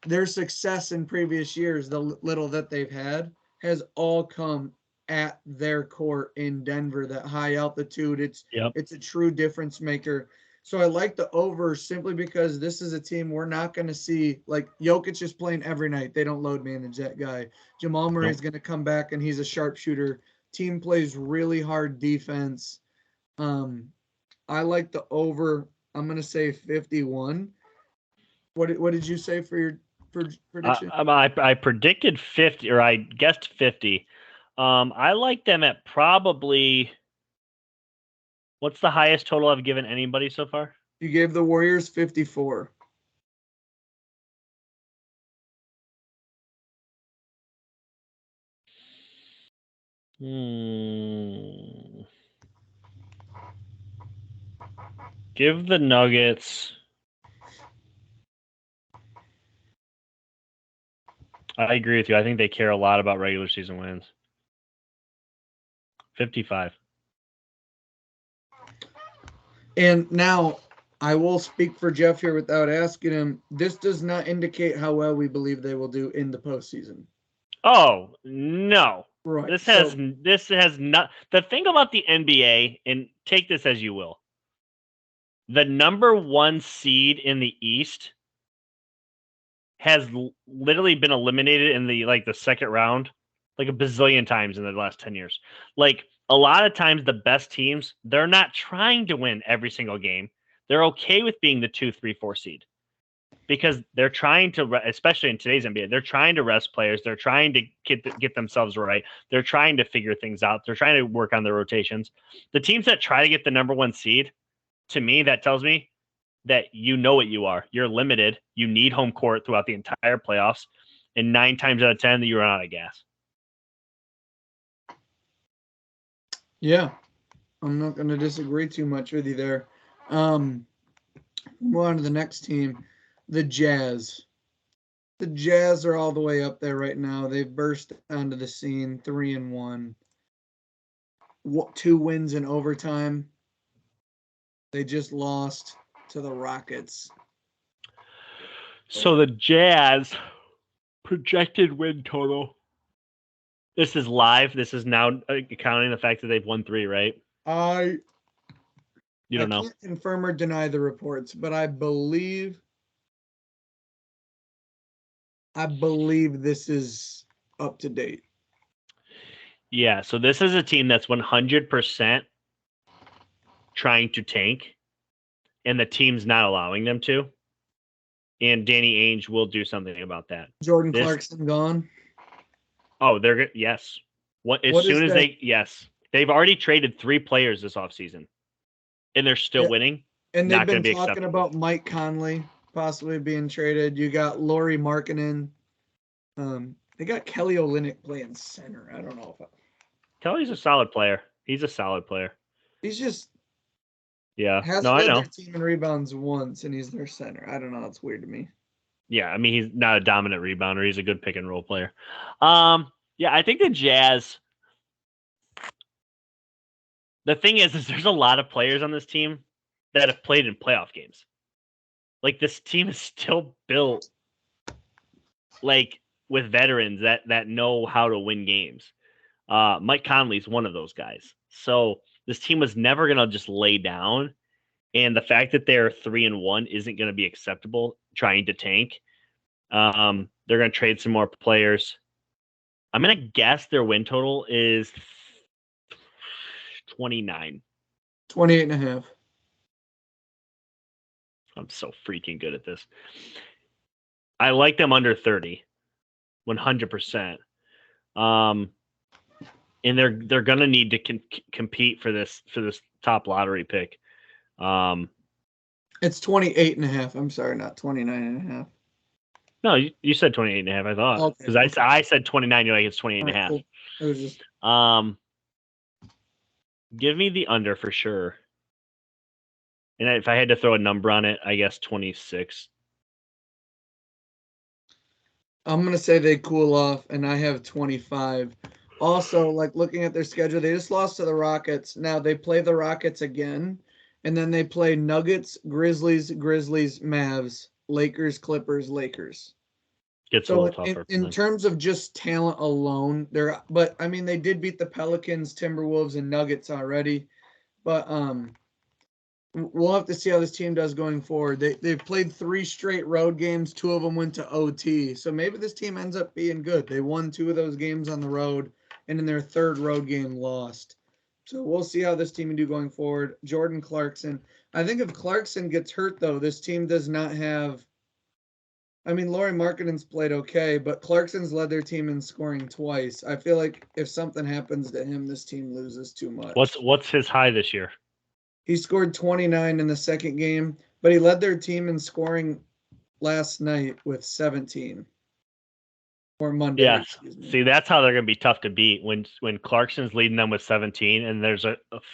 Their success in previous years, the little that they've had, has all come at their court in Denver, that high altitude. It's a true difference maker. So I like the over simply because this is a team we're not going to see. Like Jokic is playing every night. They don't load manage that guy. Jamal Murray is going to come back and he's a sharpshooter. Team plays really hard defense. I like the over. I'm going to say 51. What did you say for your prediction? I predicted 50, or I guessed 50. I like them at probably. What's the highest total I've given anybody so far? You gave the Warriors 54. Give the Nuggets. I agree with you. I think they care a lot about regular season wins. 55. And now I will speak for Jeff here without asking him. This does not indicate how well we believe they will do in the postseason. Oh no. Right. This So has not. The thing about the NBA, and take this as you will, the number 1 seed in the East has literally been eliminated in the second round like a bazillion times in the last 10 years. Like a lot of times the best teams, they're not trying to win every single game. They're okay with being the 2, 3, 4 seed because they're trying to, especially in today's NBA, they're trying to rest players. They're trying to get themselves right. They're trying to figure things out. They're trying to work on their rotations. The teams that try to get the number 1 seed, to me, that tells me that you know what you are. You're limited. You need home court throughout the entire playoffs. And 9 times out of 10, you run out of gas. yeah, I'm not going to disagree too much with you there. Move on to the next team, the Jazz. The Jazz are all the way up there right now. They've burst onto the scene, 3-1. 2 wins in overtime. They just lost to the Rockets. So the Jazz projected win total. This is live. This is now accounting the fact that they've won 3, right? You don't know. Can't confirm or deny the reports, but I believe this is up to date. Yeah, so this is a team that's 100% trying to tank, and the team's not allowing them to. And Danny Ainge will do something about that. Jordan Clarkson gone. Oh, yes. Yes. They've already traded 3 players this offseason, and they're still winning. And they've been talking about Mike Conley possibly being traded. You got Lauri Markkanen. They got Kelly Olynyk playing center. I don't know if Kelly's a solid player. He's a solid player. He's just I know. Led their team in rebounds once, and he's their center. I don't know. It's weird to me. Yeah, I mean, he's not a dominant rebounder. He's a good pick and roll player. Yeah, I think the Jazz. The thing is there's a lot of players on this team that have played in playoff games. Like this team is still built like with veterans that know how to win games. Mike Conley's one of those guys. So this team was never going to just lay down. And the fact that they're 3-1 isn't going to be acceptable trying to tank. They're going to trade some more players. I'm going to guess their win total is 29. 28.5. I'm so freaking good at this. I like them under 30. 100%. And they're going to need to compete for this top lottery pick. It's 28.5. I'm sorry, not 29.5. No, you said 28.5, I thought. Because I said 29, you're like, it's 28.5. Cool. It was just give me the under for sure. And if I had to throw a number on it, I guess 26. I'm going to say they cool off, and I have 25. Also, like looking at their schedule, they just lost to the Rockets. Now they play the Rockets again, and then they play Nuggets, Grizzlies, Mavs, Lakers, Clippers, Lakers. Gets a little tougher. In terms of just talent alone, but I mean they did beat the Pelicans, Timberwolves, and Nuggets already. But we'll have to see how this team does going forward. They've played 3 straight road games. 2 of them went to OT. So maybe this team ends up being good. They won 2 of those games on the road, and in their 3rd road game lost. So we'll see how this team can do going forward. Jordan Clarkson. I think if Clarkson gets hurt, though, this team does not have – I mean, Lauri Markkanen's played okay, but Clarkson's led their team in scoring twice. I feel like if something happens to him, this team loses too much. What's his high this year? He scored 29 in the second game, but he led their team in scoring last night with 17. Or Monday. Yeah. See, that's how they're going to be tough to beat when Clarkson's leading them with 17 and there's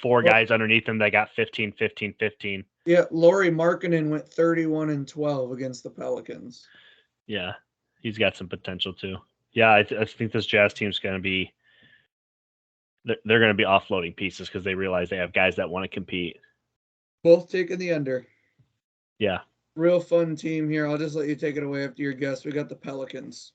4 guys underneath him that got 15, 15, 15. Yeah, Lauri Markkanen went 31 and 12 against the Pelicans. Yeah, he's got some potential too. Yeah, I think this Jazz team's going to be they're going to be offloading pieces because they realize they have guys that want to compete. Both taking the under. Yeah. Real fun team here. I'll just let you take it away after your guess. We got the Pelicans.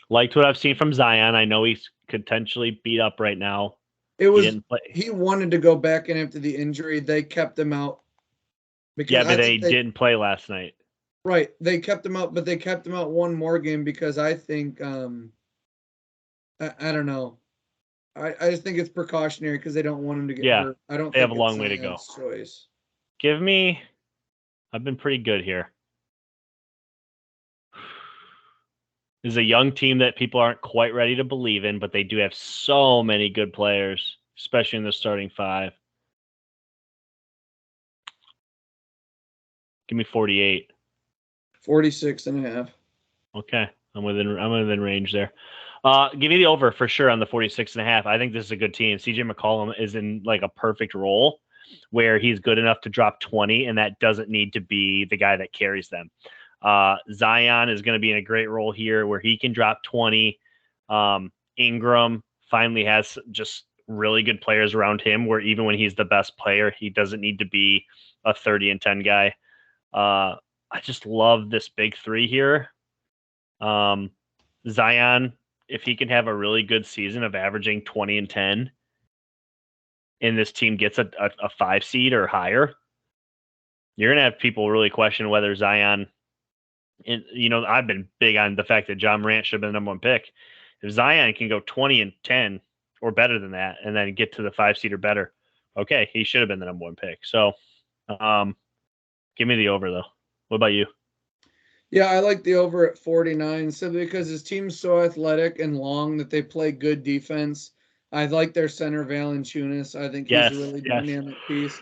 Liked what I've seen from Zion. I know he's potentially beat up right now. It was he didn't play. He wanted to go back in after the injury. They kept him out Yeah, but they didn't play last night. Right, they kept him out, but they kept him out one more game because I think I don't know. I just think it's precautionary because they don't want him to get hurt. I don't they think have a long way to go. Choice. I've been pretty good here. This is a young team that people aren't quite ready to believe in, but they do have so many good players, especially in the starting five. Give me 48. 46.5. Okay. I'm within range there. Give me the over for sure on the 46.5. I think this is a good team. CJ McCollum is in like a perfect role where he's good enough to drop 20, and that doesn't need to be the guy that carries them. Zion is going to be in a great role here where he can drop 20. Ingram finally has just really good players around him where even when he's the best player, he doesn't need to be a 30 and 10 guy. I just love this big three here. Zion, if he can have a really good season of averaging 20 and 10, and this team gets a 5 seed or higher, you're going to have people really question whether Zion, and I've been big on the fact that John Morant should have been the number one pick. If Zion can go 20 and 10 or better than that, and then get to the 5 seed or better, okay, he should have been the number one pick. So, give me the over though. What about you? Yeah, I like the over at 49 simply because his team's so athletic and long that they play good defense. I like their center Valanciunas. I think he's a really dynamic piece.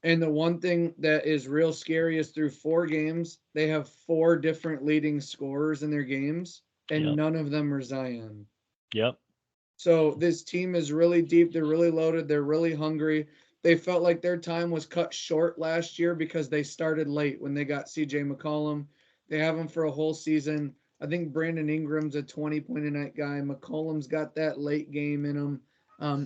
And the one thing that is real scary is through 4 games, they have 4 different leading scorers in their games, and none of them are Zion. Yep. So this team is really deep. They're really loaded. They're really hungry. They felt like their time was cut short last year because they started late when they got CJ McCollum. They have him for a whole season. I think Brandon Ingram's a 20-point-a-night guy. McCollum's got that late game in him.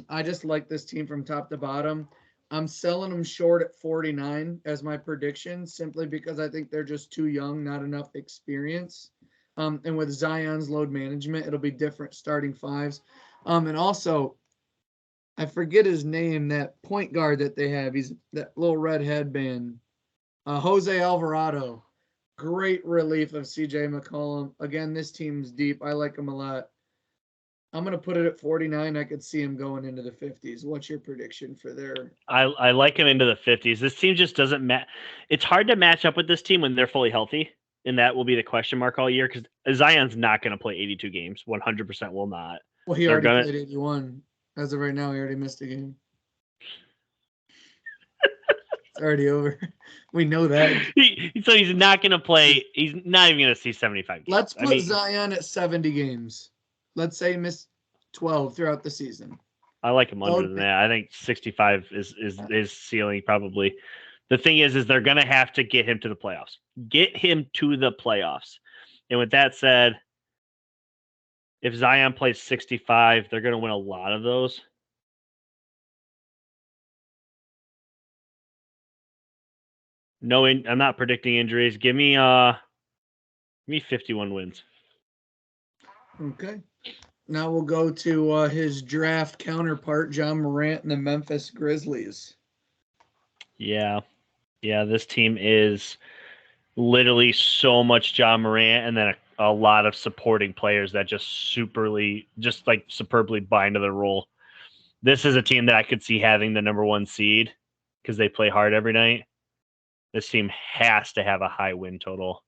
I just like this team from top to bottom. I'm selling them short at 49 as my prediction simply because I think they're just too young, not enough experience. And with Zion's load management, it'll be different starting fives. And also, I forget his name, that point guard that they have. He's that little red headband. Jose Alvarado. Great relief of CJ McCollum. Again, this team's deep. I like him a lot. I'm going to put it at 49. I could see him going into the 50s. What's your prediction for their... I like him into the 50s. This team just doesn't match. It's hard to match up with this team when they're fully healthy, and that will be the question mark all year because Zion's not going to play 82 games. 100% will not. Well, he already played 81. As of right now, he already missed a game. It's already over. We know that. So he's not going to play. He's not even going to see 75 games. Let's put Zion at 70 games. Let's say he missed 12 throughout the season. I like him under than that. I think 65 is his ceiling probably. The thing is they're going to have to get him to the playoffs. Get him to the playoffs. And with that said, if Zion plays 65, they're going to win a lot of those. No, I'm not predicting injuries. Give me 51 wins. Okay. Now we'll go to his draft counterpart, John Morant and the Memphis Grizzlies. Yeah. Yeah, this team is literally so much John Morant and then a lot of supporting players that just superbly bind to their role. This is a team that I could see having the number 1 seed because they play hard every night. This team has to have a high win total.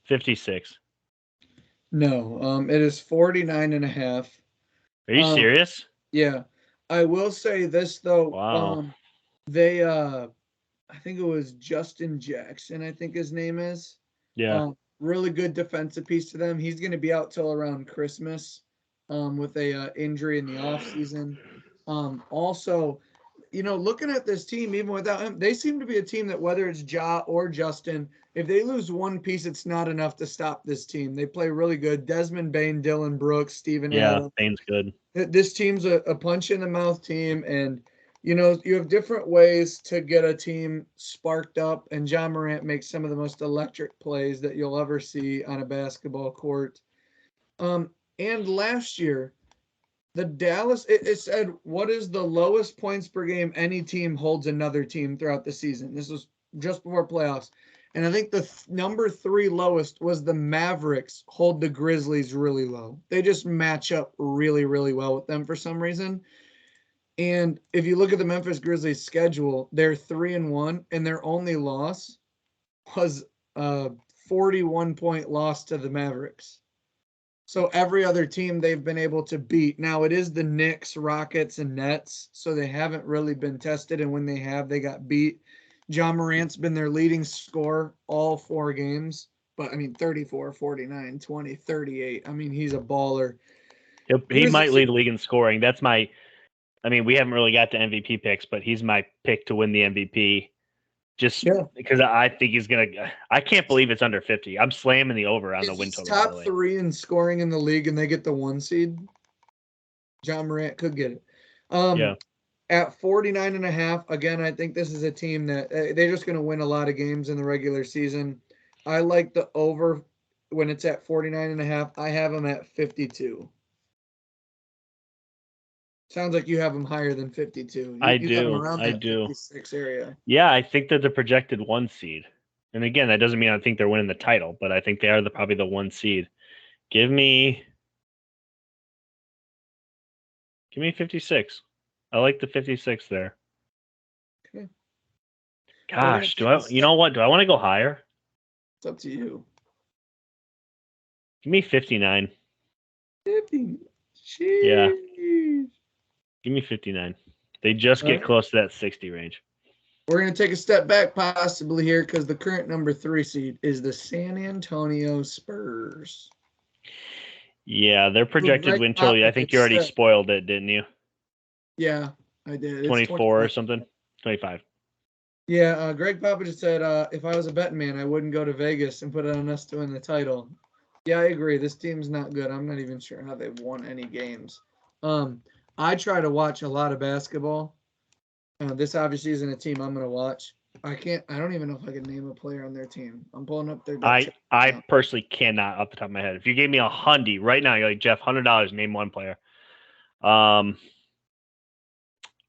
$56. No, it is 49.5. Are you serious? Yeah. I will say this though. Wow. They I think it was Justin Jackson, I think his name is. Yeah. Really good defensive piece to them. He's going to be out till around Christmas with a injury in the offseason. Also, looking at this team, even without him, they seem to be a team that whether it's Ja or Justin, if they lose one piece, it's not enough to stop this team. They play really good. Desmond Bane, Dylan Brooks, Steven Adams. Yeah, Bane's good. This team's a punch in the mouth team, and You have different ways to get a team sparked up, and John Morant makes some of the most electric plays that you'll ever see on a basketball court. And last year, the Dallas, it said, what is the lowest points per game any team holds another team throughout the season? This was just before playoffs. And I think the number 3 lowest was the Mavericks hold the Grizzlies really low. They just match up really, really well with them for some reason. And if you look at the Memphis Grizzlies schedule, they're 3-1, and their only loss was a 41-point loss to the Mavericks. So every other team they've been able to beat. Now it is the Knicks, Rockets, and Nets, so they haven't really been tested, and when they have, they got beat. John Morant's been their leading scorer all 4 games, but I mean 34, 49, 20, 38. I mean, he's a baller. He might lead the league in scoring. That's my we haven't really got to MVP picks, but he's my pick to win the MVP. Just because I think he's going to – I can't believe it's under 50. I'm slamming the over on the win total. Top 3 in scoring in the league, and they get the 1 seed. John Morant could get it. At 49.5, again, I think this is a team that they're just going to win a lot of games in the regular season. I like the over when it's at 49.5. I have them at 52. Sounds like you have them higher than 52. I do. 56 area. Yeah, I think they're the projected 1 seed. And again, that doesn't mean I think they're winning the title, but I think they are probably the 1 seed. Give me 56. I like the 56 there. Okay. Gosh, you know what? Do I want to go higher? It's up to you. Give me 59. 50. Jeez. Yeah. Give me 59. They just get close to that 60 range. We're going to take a step back possibly here because the current number 3 seed is the San Antonio Spurs. Yeah, their projected win total. I think you already spoiled it, didn't you? Yeah, I did. 24 or something? 25. Yeah, Greg Popovich said, if I was a betting man, I wouldn't go to Vegas and put it on us to win the title. Yeah, I agree. This team's not good. I'm not even sure how they've won any games. I try to watch a lot of basketball. This obviously isn't a team I'm going to watch. I don't even know if I can name a player on their team. I'm pulling up their depth. I personally cannot off the top of my head. If you gave me $100 right now, you're like, Jeff, $100, name 1 player.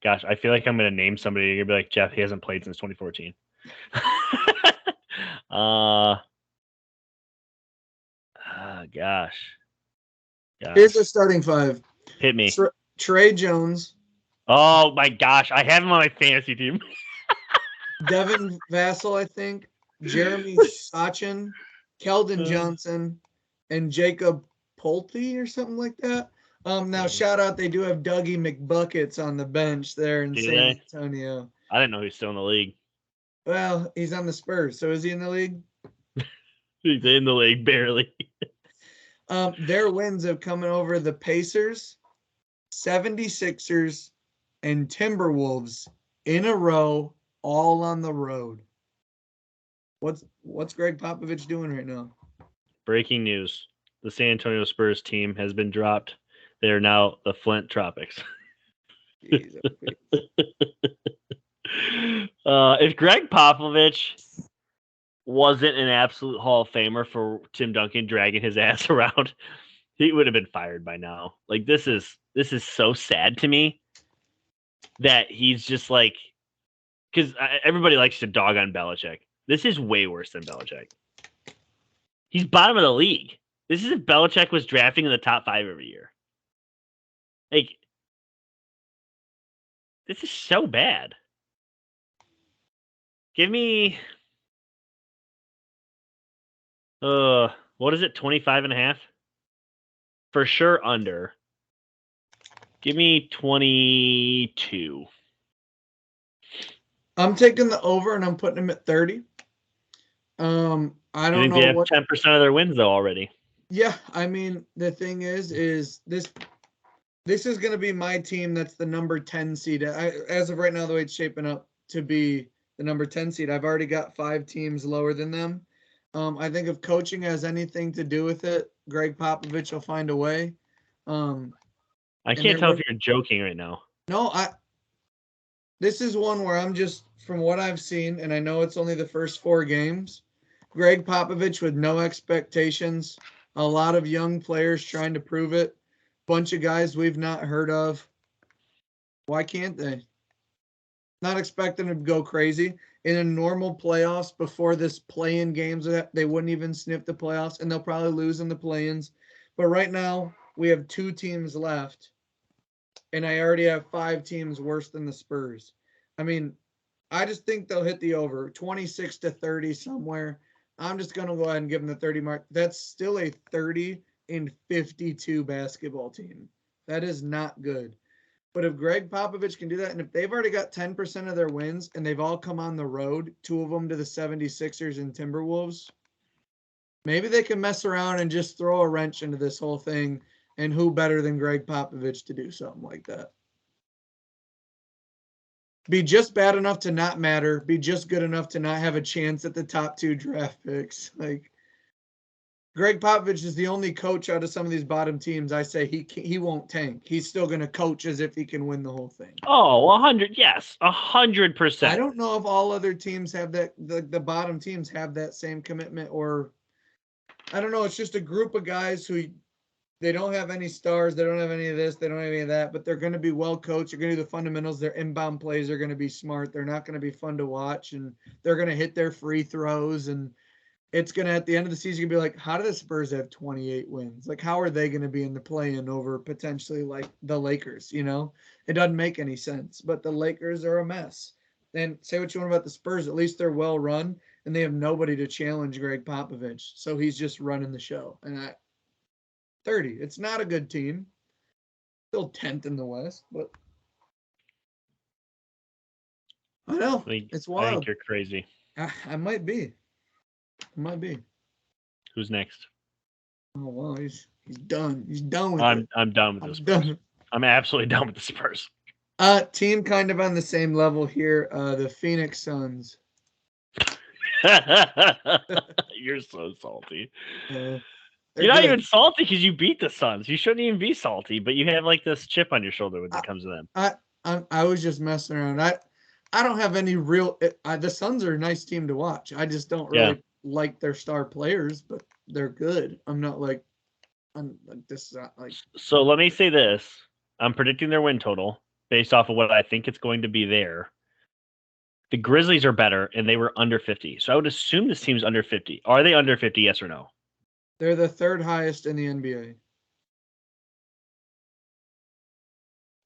Gosh, I feel like I'm going to name somebody. You're going to be like, Jeff, he hasn't played since 2014. Gosh. Here's the starting 5. Hit me. Trey Jones. Oh, my gosh. I have him on my fantasy team. Devin Vassell, I think. Jeremy Sachin. Keldon Johnson. And Jacob Pulte or something like that. Now, shout out, they do have Dougie McBuckets on the bench there in San Antonio. I didn't know he was still in the league. Well, he's on the Spurs, so is he in the league? He's in the league, barely. Their wins have come over the Pacers, 76ers, and Timberwolves in a row, all on the road. What's Greg Popovich doing right now? Breaking news. The San Antonio Spurs team has been dropped. They are now the Flint Tropics. If Greg Popovich wasn't an absolute Hall of Famer for Tim Duncan dragging his ass around, he would have been fired by now. Like, this is so sad to me that he's just like, because everybody likes to dog on Belichick. This is way worse than Belichick. He's bottom of the league. This is if Belichick was drafting in the top 5 every year. Like, this is so bad. Give me, what is it, 25.5? For sure under. Give me 22. I'm taking the over, and I'm putting him at 30. I don't know. They have 10% of their wins, though, already. Yeah, I mean, the thing is this is going to be my team that's the number 10 seed. As of right now, the way it's shaping up to be the number 10 seed, I've already got 5 teams lower than them. I think if coaching has anything to do with it, Greg Popovich will find a way. I can't tell if you're joking right now. No, This is one where I'm just, from what I've seen, and I know it's only the first 4 games, Greg Popovich with no expectations, a lot of young players trying to prove it, bunch of guys we've not heard of. Why can't they? Not expecting them to go crazy. In a normal playoffs before this play-in games, they wouldn't even sniff the playoffs, and they'll probably lose in the play-ins. But right now, we have 2 teams left, and I already have 5 teams worse than the Spurs. I mean, I just think they'll hit the over 26-30 somewhere. I'm just going to go ahead and give them the 30 mark. That's still a 30-52 basketball team. That is not good. But if Greg Popovich can do that, and if they've already got 10% of their wins and they've all come on the road, 2 of them to the 76ers and Timberwolves, maybe they can mess around and just throw a wrench into this whole thing. And who better than Greg Popovich to do something like that? Be just bad enough to not matter. Be just good enough to not have a chance at the top 2 draft picks. Like, Greg Popovich is the only coach out of some of these bottom teams I say he won't tank. He's still going to coach as if he can win the whole thing. Oh, 100, yes, 100%. I don't know if all other teams have that. The bottom teams have that same commitment, or I don't know. It's just a group of guys who they don't have any stars. They don't have any of this. They don't have any of that. But they're going to be well coached. They're going to do the fundamentals. Their inbound plays are going to be smart. They're not going to be fun to watch, and they're going to hit their free throws. And it's going to, at the end of the season, be like, how do the Spurs have 28 wins? Like, how are they going to be in the play-in over potentially like the Lakers? You know, it doesn't make any sense. But the Lakers are a mess. And say what you want about the Spurs, at least they're well run, and they have nobody to challenge Greg Popovich. So he's just running the show. And 30. It's not a good team. Still 10th in the West, but I know. It's wild. I think you're crazy. I might be. I might be. Who's next? Oh wow, he's done. He's done with it. I'm done with the Spurs. I'm absolutely done with the Spurs. Team kind of on the same level here. The Phoenix Suns. You're so salty. You're not even salty because you beat the Suns. You shouldn't even be salty, but you have like this chip on your shoulder when it comes to them. I was just messing around. I don't have any real. The Suns are a nice team to watch. I just don't really like their star players, but they're good. I'm like this is not like. So let me say this: I'm predicting their win total based off of what I think it's going to be there. The Grizzlies are better, and they were under 50. So I would assume this team's under 50. Are they under 50? Yes or no? They're the 3rd highest in the NBA.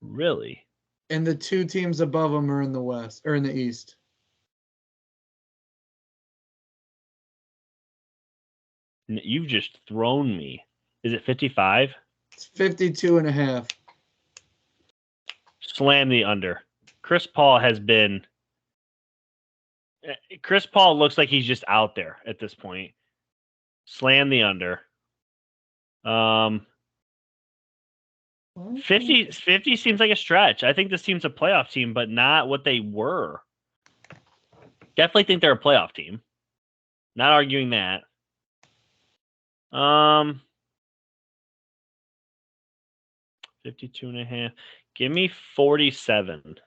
Really? And the 2 teams above them are in the West or in the East. You've just thrown me. Is it 55? It's 52.5. Slam the under. Chris Paul looks like he's just out there at this point. Slam the under. 50 seems like a stretch. I think this team's a playoff team, but not what they were. Definitely think they're a playoff team. Not arguing that. 52.5. Give me 47. Give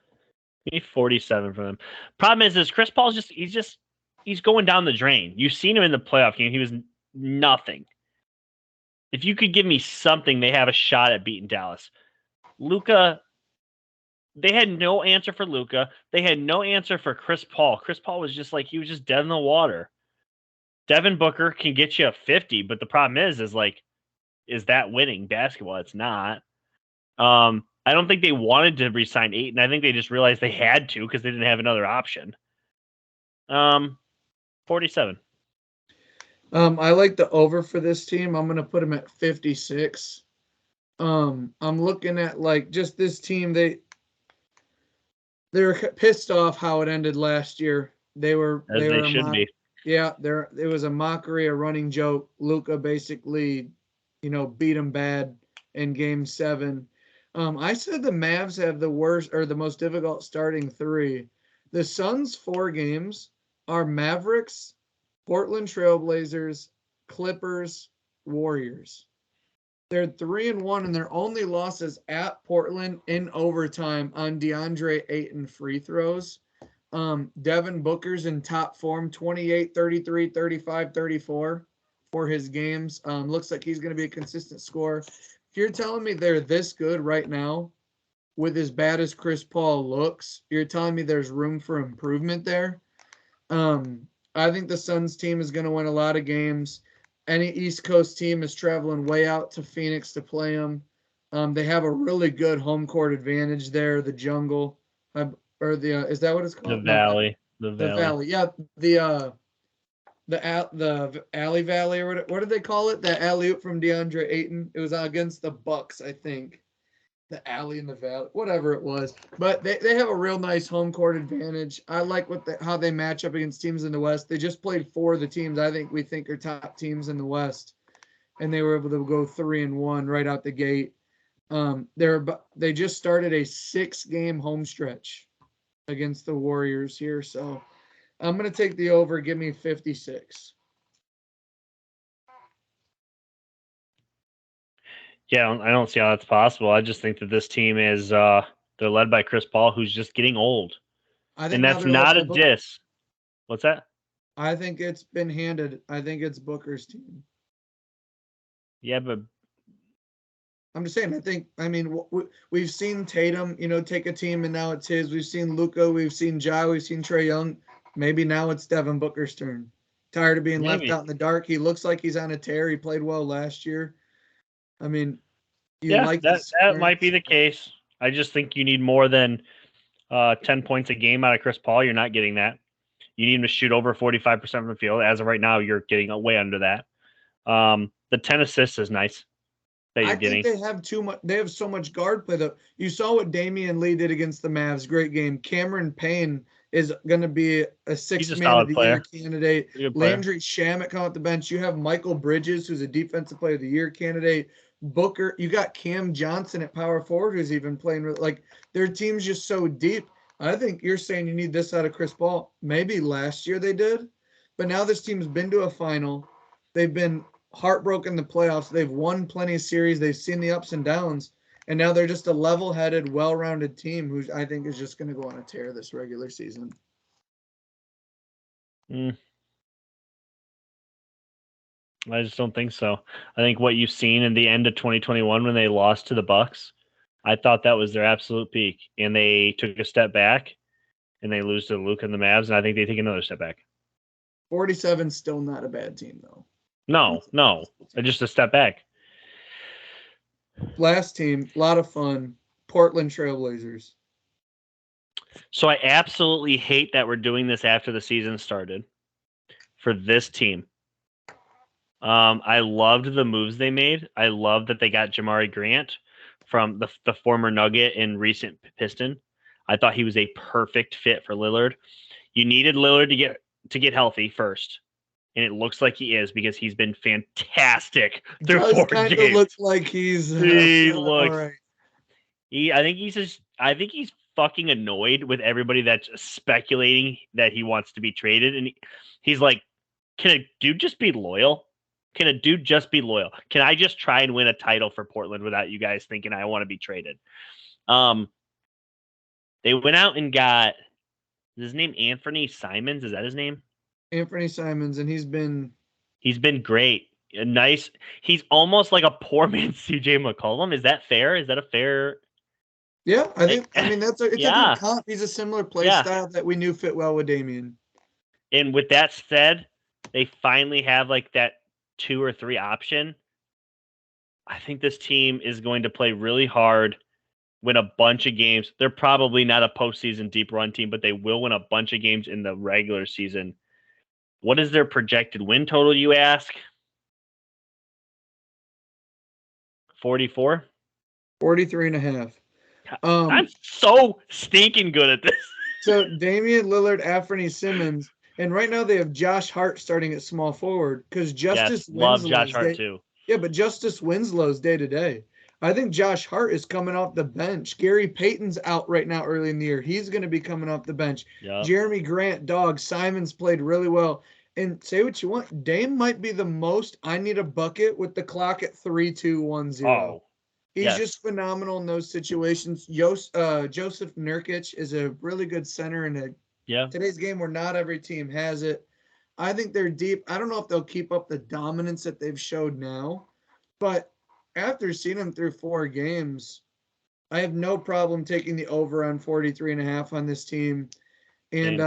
me 47 for them. Problem is Chris Paul's he's going down the drain. You've seen him in the playoff game. He was nothing. If you could give me something, they have a shot at beating Dallas. Luka, they had no answer for Luka. They had no answer for Chris Paul. Chris Paul was just he was just dead in the water. Devin Booker can get you a 50, but the problem is that winning basketball? It's not. I don't think they wanted to re-sign Ayton. I think they just realized they had to because they didn't have another option. 47. I like the over for this team. I'm gonna put them at 56. I'm looking at just this team. They're pissed off how it ended last year. They should be. Yeah, it was a mockery, a running joke. Luka basically, beat them bad in Game 7. I said the Mavs have the worst or the most difficult starting 3. The Suns' 4 games are Mavericks, Portland Trailblazers, Clippers, Warriors. They're 3-1, and their only losses at Portland in overtime on DeAndre Ayton free throws. Devin Booker's in top form, 28, 33, 35, 34 for his games. Looks like he's going to be a consistent scorer. If you're telling me they're this good right now, with as bad as Chris Paul looks, you're telling me there's room for improvement there. I think the Suns team is going to win a lot of games. Any East Coast team is traveling way out to Phoenix to play them. They have a really good home court advantage there. The jungle, or the is that what it's called? The Valley. No, the Valley. Yeah, the Alley Valley, or what did they call it? The alley oop from DeAndre Ayton. It was against the Bucks, I think. The alley in the valley, whatever it was. But they have a real nice home court advantage. I like how they match up against teams in the West. They just played 4 of the teams we think are top teams in the West, and they were able to go 3-1 right out the gate. They just started a 6-game home stretch against the Warriors here, so I'm gonna take the over. Give me 56. Yeah, I don't see how that's possible. I just think that this team is they're led by Chris Paul, who's just getting old. And that's not a diss. What's that? I think it's been handed. I think it's Booker's team. Yeah, but I'm just saying, we've seen Tatum, take a team and now it's his. We've seen Luka, we've seen Ja, we've seen Trae Young. Maybe now it's Devin Booker's turn. Tired of being left out in the dark. He looks like he's on a tear. He played well last year. I mean, that might be the case. I just think you need more than 10 points a game out of Chris Paul. You're not getting that. You need him to shoot over 45% from the field. As of right now, you're getting way under that. The 10 assists is nice that you're getting. Think they have too much. They have so much guard play though. You saw what Damian Lee did against the Mavs. Great game. Cameron Payne is going to be a 6th man of the year candidate. Landry Shamet come off the bench. You have Michael Bridges, who's a defensive player of the year candidate. Booker, you got Cam Johnson at power forward, who's even playing like their team's just so deep. I think you're saying you need this out of Chris Paul. Maybe last year they did, but now this team's been to a final. They've been heartbroken in the playoffs. They've won plenty of series. They've seen the ups and downs, and now they're just a level-headed, well-rounded team who I think is just going to go on a tear this regular season. I just don't think so. I think what you've seen in the end of 2021 when they lost to the Bucks, I thought that was their absolute peak, and they took a step back, and they lose to Luka and the Mavs, and I think they take another step back. 47 still not a bad team, though. No, just a step back. Last team, a lot of fun. Portland Trailblazers. So I absolutely hate that we're doing this after the season started for this team. I loved the moves they made. I love that they got Jamari Grant from the former Nugget and recent Piston. I thought he was a perfect fit for Lillard. You needed Lillard to get healthy first, and it looks like he is because he's been fantastic through 4 games. It looks like he looks. All right. I think he's fucking annoyed with everybody that's speculating that he wants to be traded, and he's like, "Can a dude just be loyal? Can a dude just be loyal? Can I just try and win a title for Portland without you guys thinking I want to be traded?" They went out and got his name Anthony Simons. Is that his name? Anthony Simons, and he's been great. Nice. He's almost like a poor man CJ McCollum. Is that fair? Is that a fair? Yeah, I think. I mean, it's a good comp. He's a similar play style that we knew fit well with Damian. And with that said, they finally have like that 2 or 3 option. I think this team is going to play really hard, win a bunch of games. They're probably not a postseason deep run team, but they will win a bunch of games in the regular season. What is their projected win total, you ask? 44? 43.5. I'm so stinking good at this. So Damian Lillard, Anthony Simmons, and right now they have Josh Hart starting at small forward because Justice Winslow's love Josh Hart too. Yeah, but Justice Winslow's day to day. I think Josh Hart is coming off the bench. Gary Payton's out right now early in the year. He's going to be coming off the bench. Yep. Jeremy Grant, Simons played really well. And say what you want, Dame might be the most I need a bucket with the clock at 3-2-1-0. Oh, He's yes. just phenomenal in those situations. Joseph Nurkic is a really good center in Yeah. today's game where not every team has it. I think they're deep. I don't know if they'll keep up the dominance that they've showed now, but after seeing them through 4 games, I have no problem taking the over on 43.5 on this team. And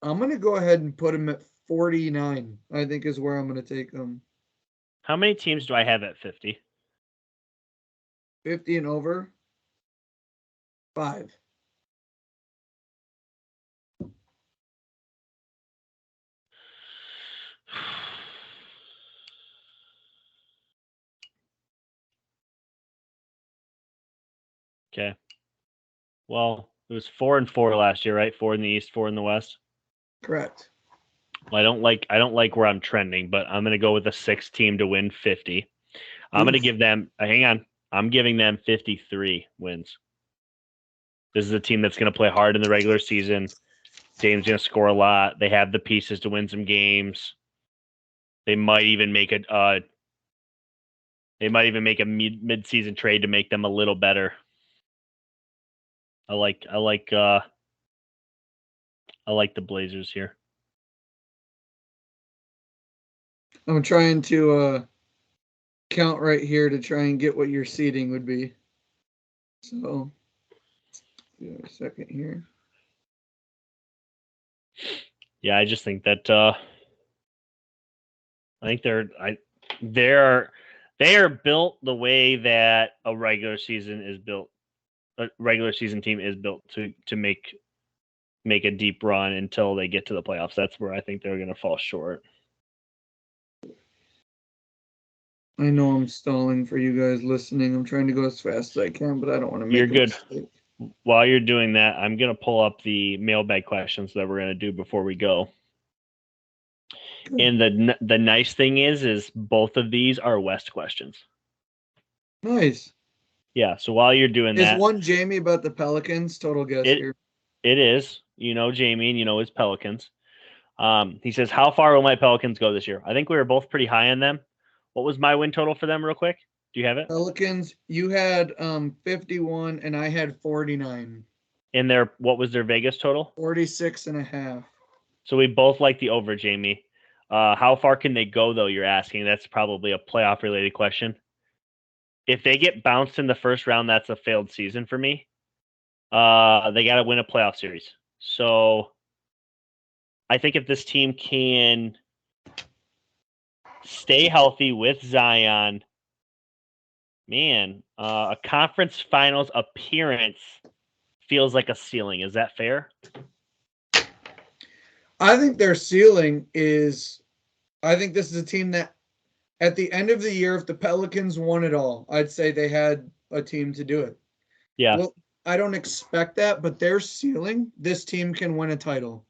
I'm going to go ahead and put them at 49, I think is where I'm going to take them. How many teams do I have at 50? 50 and over. 5. Okay. Well, it was 4-4 last year, right? 4 in the East, 4 in the West. Correct. Well, I don't like where I'm trending, but I'm going to go with a 6 team to win 50. I'm going to give them. Hang on. I'm giving them 53 wins. This is a team that's going to play hard in the regular season. Dame's going to score a lot. They have the pieces to win some games. They might even make a. They might even make a mid-season trade to make them a little better. I like the Blazers here. I'm trying to count right here to try and get what your seating would be. So, give me a second here. Yeah, I just think that I think they are built the way that a regular season is built. A regular season team is built to make a deep run until they get to the playoffs. That's where I think they're going to fall short. I know I'm stalling for you guys listening. I'm trying to go as fast as I can, but I don't want to make You're a good. mistake. While you're doing that, I'm going to pull up the mailbag questions that we're going to do before we go. Good. And the nice thing is both of these are West questions. Nice. Yeah. So while you're doing Is that, one Jamie about the Pelicans? Total guess here. It is. You know Jamie and you know his Pelicans. He says, how far will my Pelicans go this year? I think we were both pretty high on them. What was my win total for them real quick? Do you have it? Pelicans, you had 51 and I had 49. And what was their Vegas total? 46.5. So we both like the over, Jamie. How far can they go, though, you're asking? That's probably a playoff-related question. If they get bounced in the first round, that's a failed season for me. They got to win a playoff series. So I think if this team can stay healthy with Zion, man, a conference finals appearance feels like a ceiling. Is that fair? I think their ceiling is, I think this is a team that at the end of the year, if the Pelicans won it all, I'd say they had a team to do it. Yeah. Well, I don't expect that, but their ceiling, this team can win a title.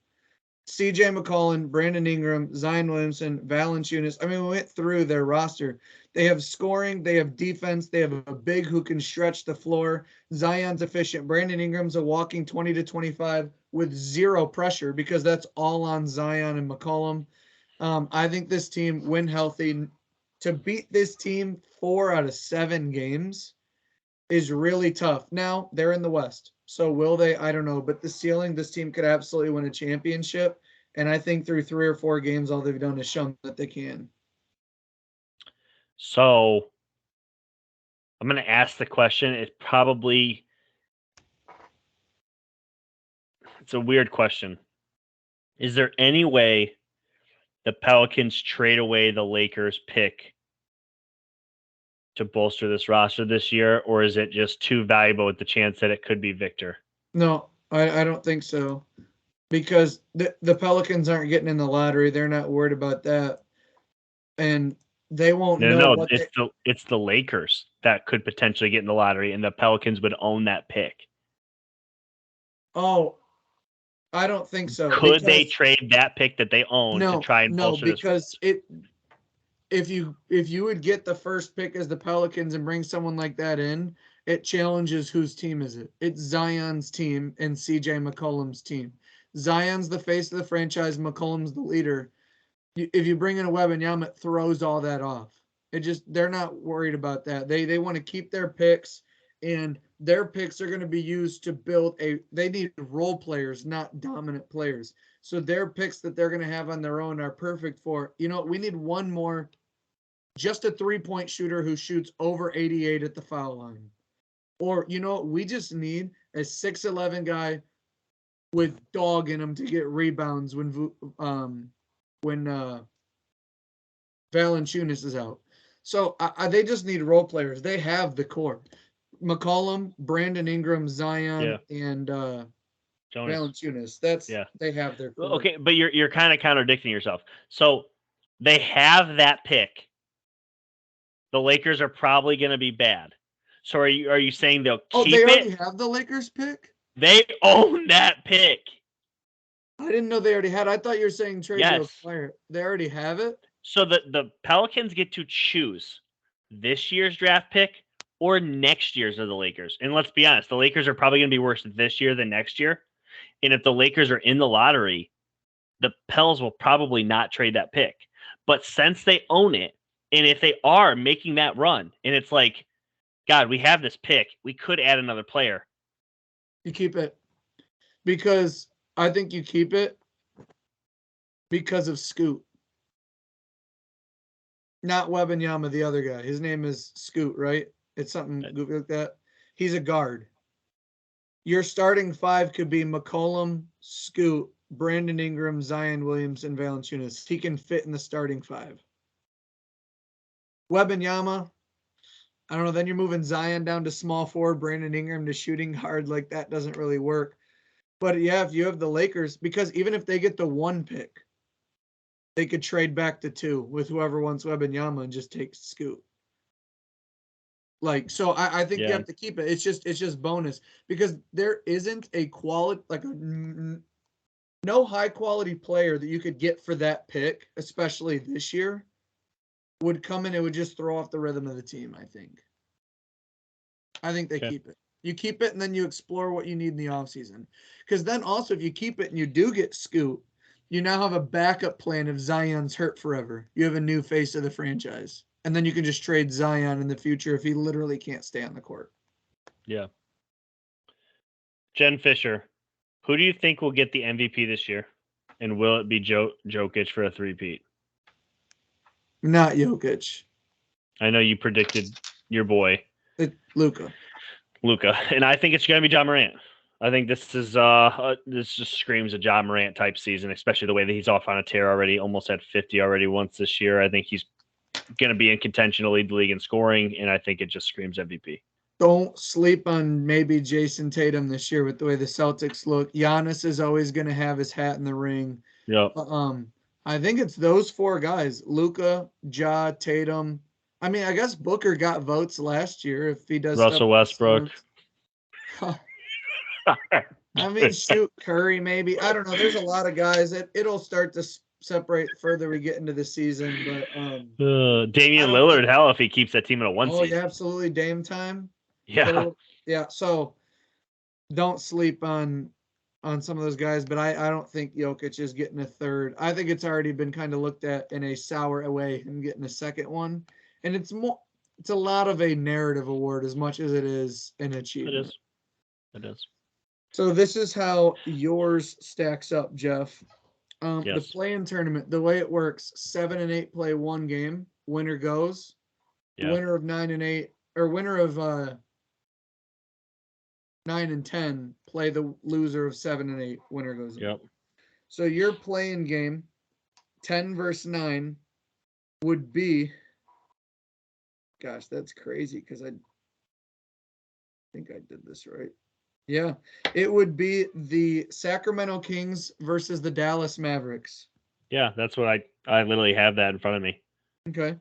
CJ McCollum, Brandon Ingram, Zion Williamson, Valanciunas. I mean, we went through their roster. They have scoring, they have defense, they have a big who can stretch the floor. Zion's efficient. Brandon Ingram's a walking 20 to 25 with zero pressure because that's all on Zion and McCollum. I think this team, when healthy, to beat this team 4 out of 7 games is really tough. Now, they're in the West. So will they? I don't know. But the ceiling, this team could absolutely win a championship. And I think through 3 or 4 games, all they've done is shown that they can. So I'm going to ask the question. It's a weird question. Is there any way the Pelicans trade away the Lakers pick to bolster this roster this year, or is it just too valuable with the chance that it could be Victor? No, I don't think so. Because the Pelicans aren't getting in the lottery. They're not worried about that. And they won't know what it's the Lakers that could potentially get in the lottery, and the Pelicans would own that pick. Oh, I don't think so. Could they trade that pick that they own to try and bolster this? No, because if you would get the first pick as the Pelicans and bring someone like that in, it challenges whose team is it? It's Zion's team and CJ McCollum's team. Zion's the face of the franchise. McCollum's the leader. If you bring in a Wembanyama, it throws all that off. They're not worried about that. They want to keep their picks, and their picks are going to be used to build they need role players, not dominant players. So their picks that they're going to have on their own are perfect for, we need one more, just a 3-point shooter who shoots over 88 at the foul line. Or, we just need a 6'11" guy with dog in him to get rebounds when Valanciunas is out. So they just need role players. They have the core. McCollum, Brandon Ingram, Zion, and Valanciunas. They have their core. Okay, but you're kind of contradicting yourself. So they have that pick. The Lakers are probably going to be bad. So are you saying they'll keep it? They already have the Lakers pick? They own that pick. I didn't know they already had it. I thought you were saying trade to acquire it. They already have it? So the Pelicans get to choose this year's draft pick or next year's of the Lakers. And let's be honest, the Lakers are probably going to be worse this year than next year. And if the Lakers are in the lottery, the Pels will probably not trade that pick. But since they own it, and if they are making that run, and it's like, God, we have this pick, we could add another player. You keep it. Because I think you keep it because of Scoot. Not Wembanyama, the other guy. His name is Scoot, right? It's something goofy like that. He's a guard. Your starting five could be McCollum, Scoot, Brandon Ingram, Zion Williams, and Valanciunas. He can fit in the starting five. Wembanyama, I don't know. Then you're moving Zion down to small forward, Brandon Ingram to shooting guard. Like, that doesn't really work. But yeah, if you have the Lakers, because even if they get the 1 pick, they could trade back to 2 with whoever wants Wembanyama and just take Scoot. Like, so I think you have to keep it. It's just bonus because there isn't a quality, like no high quality player that you could get for that pick, especially this year, would come in and would just throw off the rhythm of the team. I think they keep it. You keep it and then you explore what you need in the offseason. Because then also if you keep it and you do get Scoot, you now have a backup plan if Zion's hurt forever. You have a new face of the franchise. And then you can just trade Zion in the future if he literally can't stay on the court. Yeah. Jen Fisher, who do you think will get the MVP this year? And will it be Jokic for a 3-peat? Not Jokic. I know you predicted your boy. Luka. And I think it's going to be Ja Morant. I think this just screams a Ja Morant type season, especially the way that he's off on a tear already, almost had 50 already once this year. I think he's going to be in contention to lead the league in scoring, and I think it just screams MVP. Don't sleep on maybe Jason Tatum this year with the way the Celtics look. Giannis is always going to have his hat in the ring. Yep. I think it's those 4 guys, Luka, Ja, Tatum. I mean, I guess Booker got votes last year if he does Russell Westbrook. I mean, shoot, Curry maybe. I don't know. There's a lot of guys. It'll start to separate further we get into the season. But Damian Lillard, hell, if he keeps that team in a 1 seed. Oh, yeah, absolutely. Dame time. Yeah. Yeah, so don't sleep on some of those guys. But I don't think Jokic is getting a third. I think it's already been kind of looked at in a sour way and getting a second one. And it's a lot of a narrative award as much as it is an achievement. It is. So this is how yours stacks up, Jeff. Yes. The play-in tournament, the way it works, 7 and 8 play 1 game. Winner goes. Yeah. Winner of 9 and 8, or winner of 9 and 10 play the loser of 7 and 8. Winner goes in. Yep. So your play-in game, 10 versus 9, would be. Gosh, that's crazy because I think I did this right. Yeah, it would be the Sacramento Kings versus the Dallas Mavericks. Yeah, that's what I literally have that in front of me. Okay.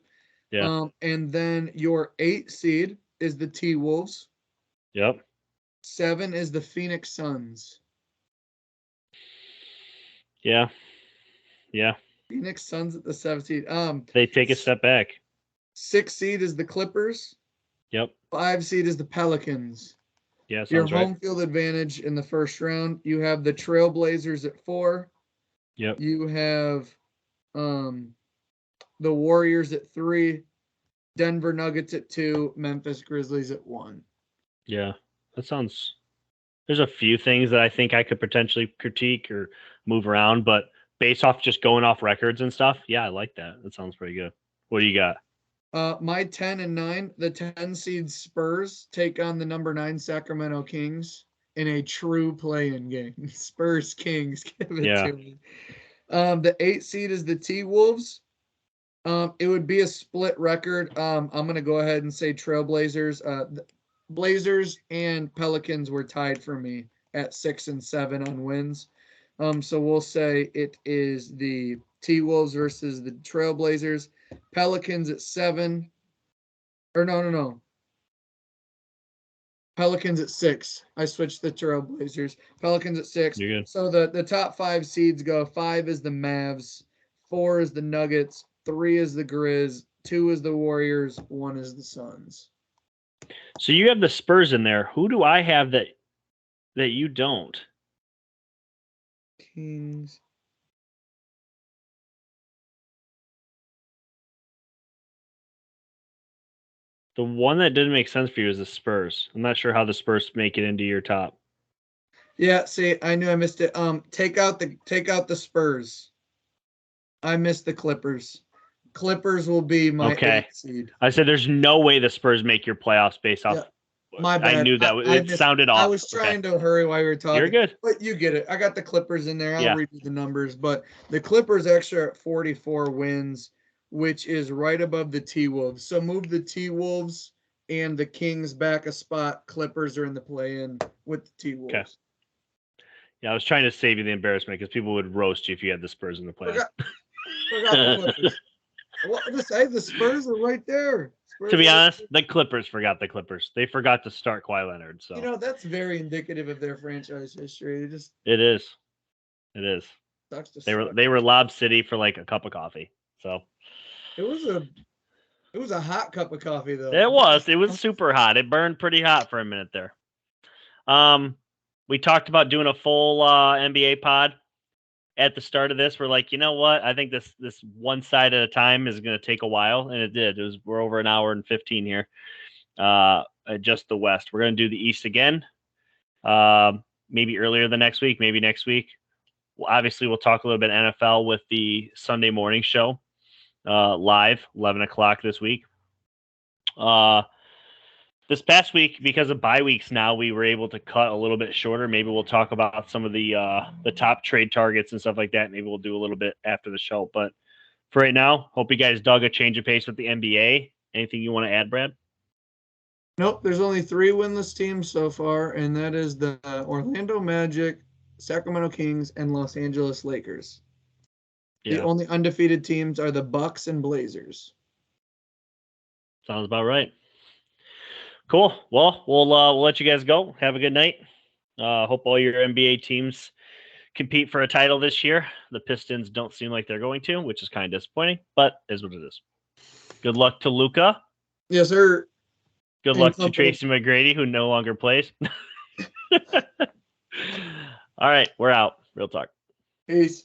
Yeah. And then your 8 seed is the T-Wolves. Yep. 7 is the Phoenix Suns. Yeah. Yeah. Phoenix Suns at the 7th seed. They take a step back. 6 seed is the Clippers. Yep. 5 seed is the Pelicans. Yeah, Your sounds right. home field advantage in the first round. You have the Trailblazers at 4. Yep. You have the Warriors at 3, Denver Nuggets at 2, Memphis Grizzlies at 1. Yeah, that sounds. There's a few things that I think I could potentially critique or move around, but based off just going off records and stuff, yeah, I like that. That sounds pretty good. What do you got? My 10 and 9, the 10 seed Spurs take on the number 9 Sacramento Kings in a true play-in game. Spurs Kings, give it Yeah. to me. The 8 seed is the T-Wolves. It would be a split record. I'm going to go ahead and say Trailblazers. Blazers and Pelicans were tied for me at 6 and 7 on wins. So we'll say it is the T-Wolves versus the Trailblazers. Pelicans at 7. Or no. Pelicans at 6. I switched the Trailblazers. Pelicans at 6. You're good. So the top 5 seeds go. 5 is the Mavs. 4 is the Nuggets. 3 is the Grizz. 2 is the Warriors. 1 is the Suns. So you have the Spurs in there. Who do I have that you don't? Kings. The one that didn't make sense for you is the Spurs. I'm not sure how the Spurs make it into your top. Yeah, see, I knew I missed it. Take out the Spurs. I missed the Clippers. Clippers will be my Okay. 8th seed. I said there's no way the Spurs make your playoffs based off. Yeah, my bad. I knew that it sounded off. I was trying to hurry while you were talking. You're good. But you get it. I got the Clippers in there. I'll Yeah. read you the numbers. But the Clippers actually are at 44 wins, which is right above the T-Wolves. So move the T-Wolves and the Kings back a spot. Clippers are in the play-in with the T-Wolves. Okay. Yeah, I was trying to save you the embarrassment because people would roast you if you had the Spurs in the playoffs. Forgot the Clippers. Well, the Spurs are right there. To be honest, the Clippers forgot the Clippers. They forgot to start Kawhi Leonard. So that's very indicative of their franchise history. It is. It is. They were Lob City for like a cup of coffee. So it was a hot cup of coffee though. It was super hot. It burned pretty hot for a minute there. We talked about doing a full NBA pod at the start of this. We're like, you know what? I think this one side at a time is going to take a while, and it did. We're over an hour and 15 here. Just the West. We're going to do the East again. Maybe earlier the next week. Maybe next week. Well, obviously, we'll talk a little bit NFL with the Sunday morning show live, 11 o'clock this week. This past week, because of bye weeks now, we were able to cut a little bit shorter. Maybe we'll talk about some of the top trade targets and stuff like that. Maybe we'll do a little bit after the show. But for right now, hope you guys dug a change of pace with the NBA. Anything you want to add, Brad? Nope. There's only 3 winless teams so far, and that is the Orlando Magic, Sacramento Kings, and Los Angeles Lakers. Yeah. The only undefeated teams are the Bucks and Blazers. Sounds about right. Cool. Well, we'll let you guys go. Have a good night. Hope all your NBA teams compete for a title this year. The Pistons don't seem like they're going to, which is kind of disappointing, but is what it is. Good luck to Luka. Yes, sir. Good luck to Tracy McGrady, who no longer plays. All right, we're out. Real talk. Peace.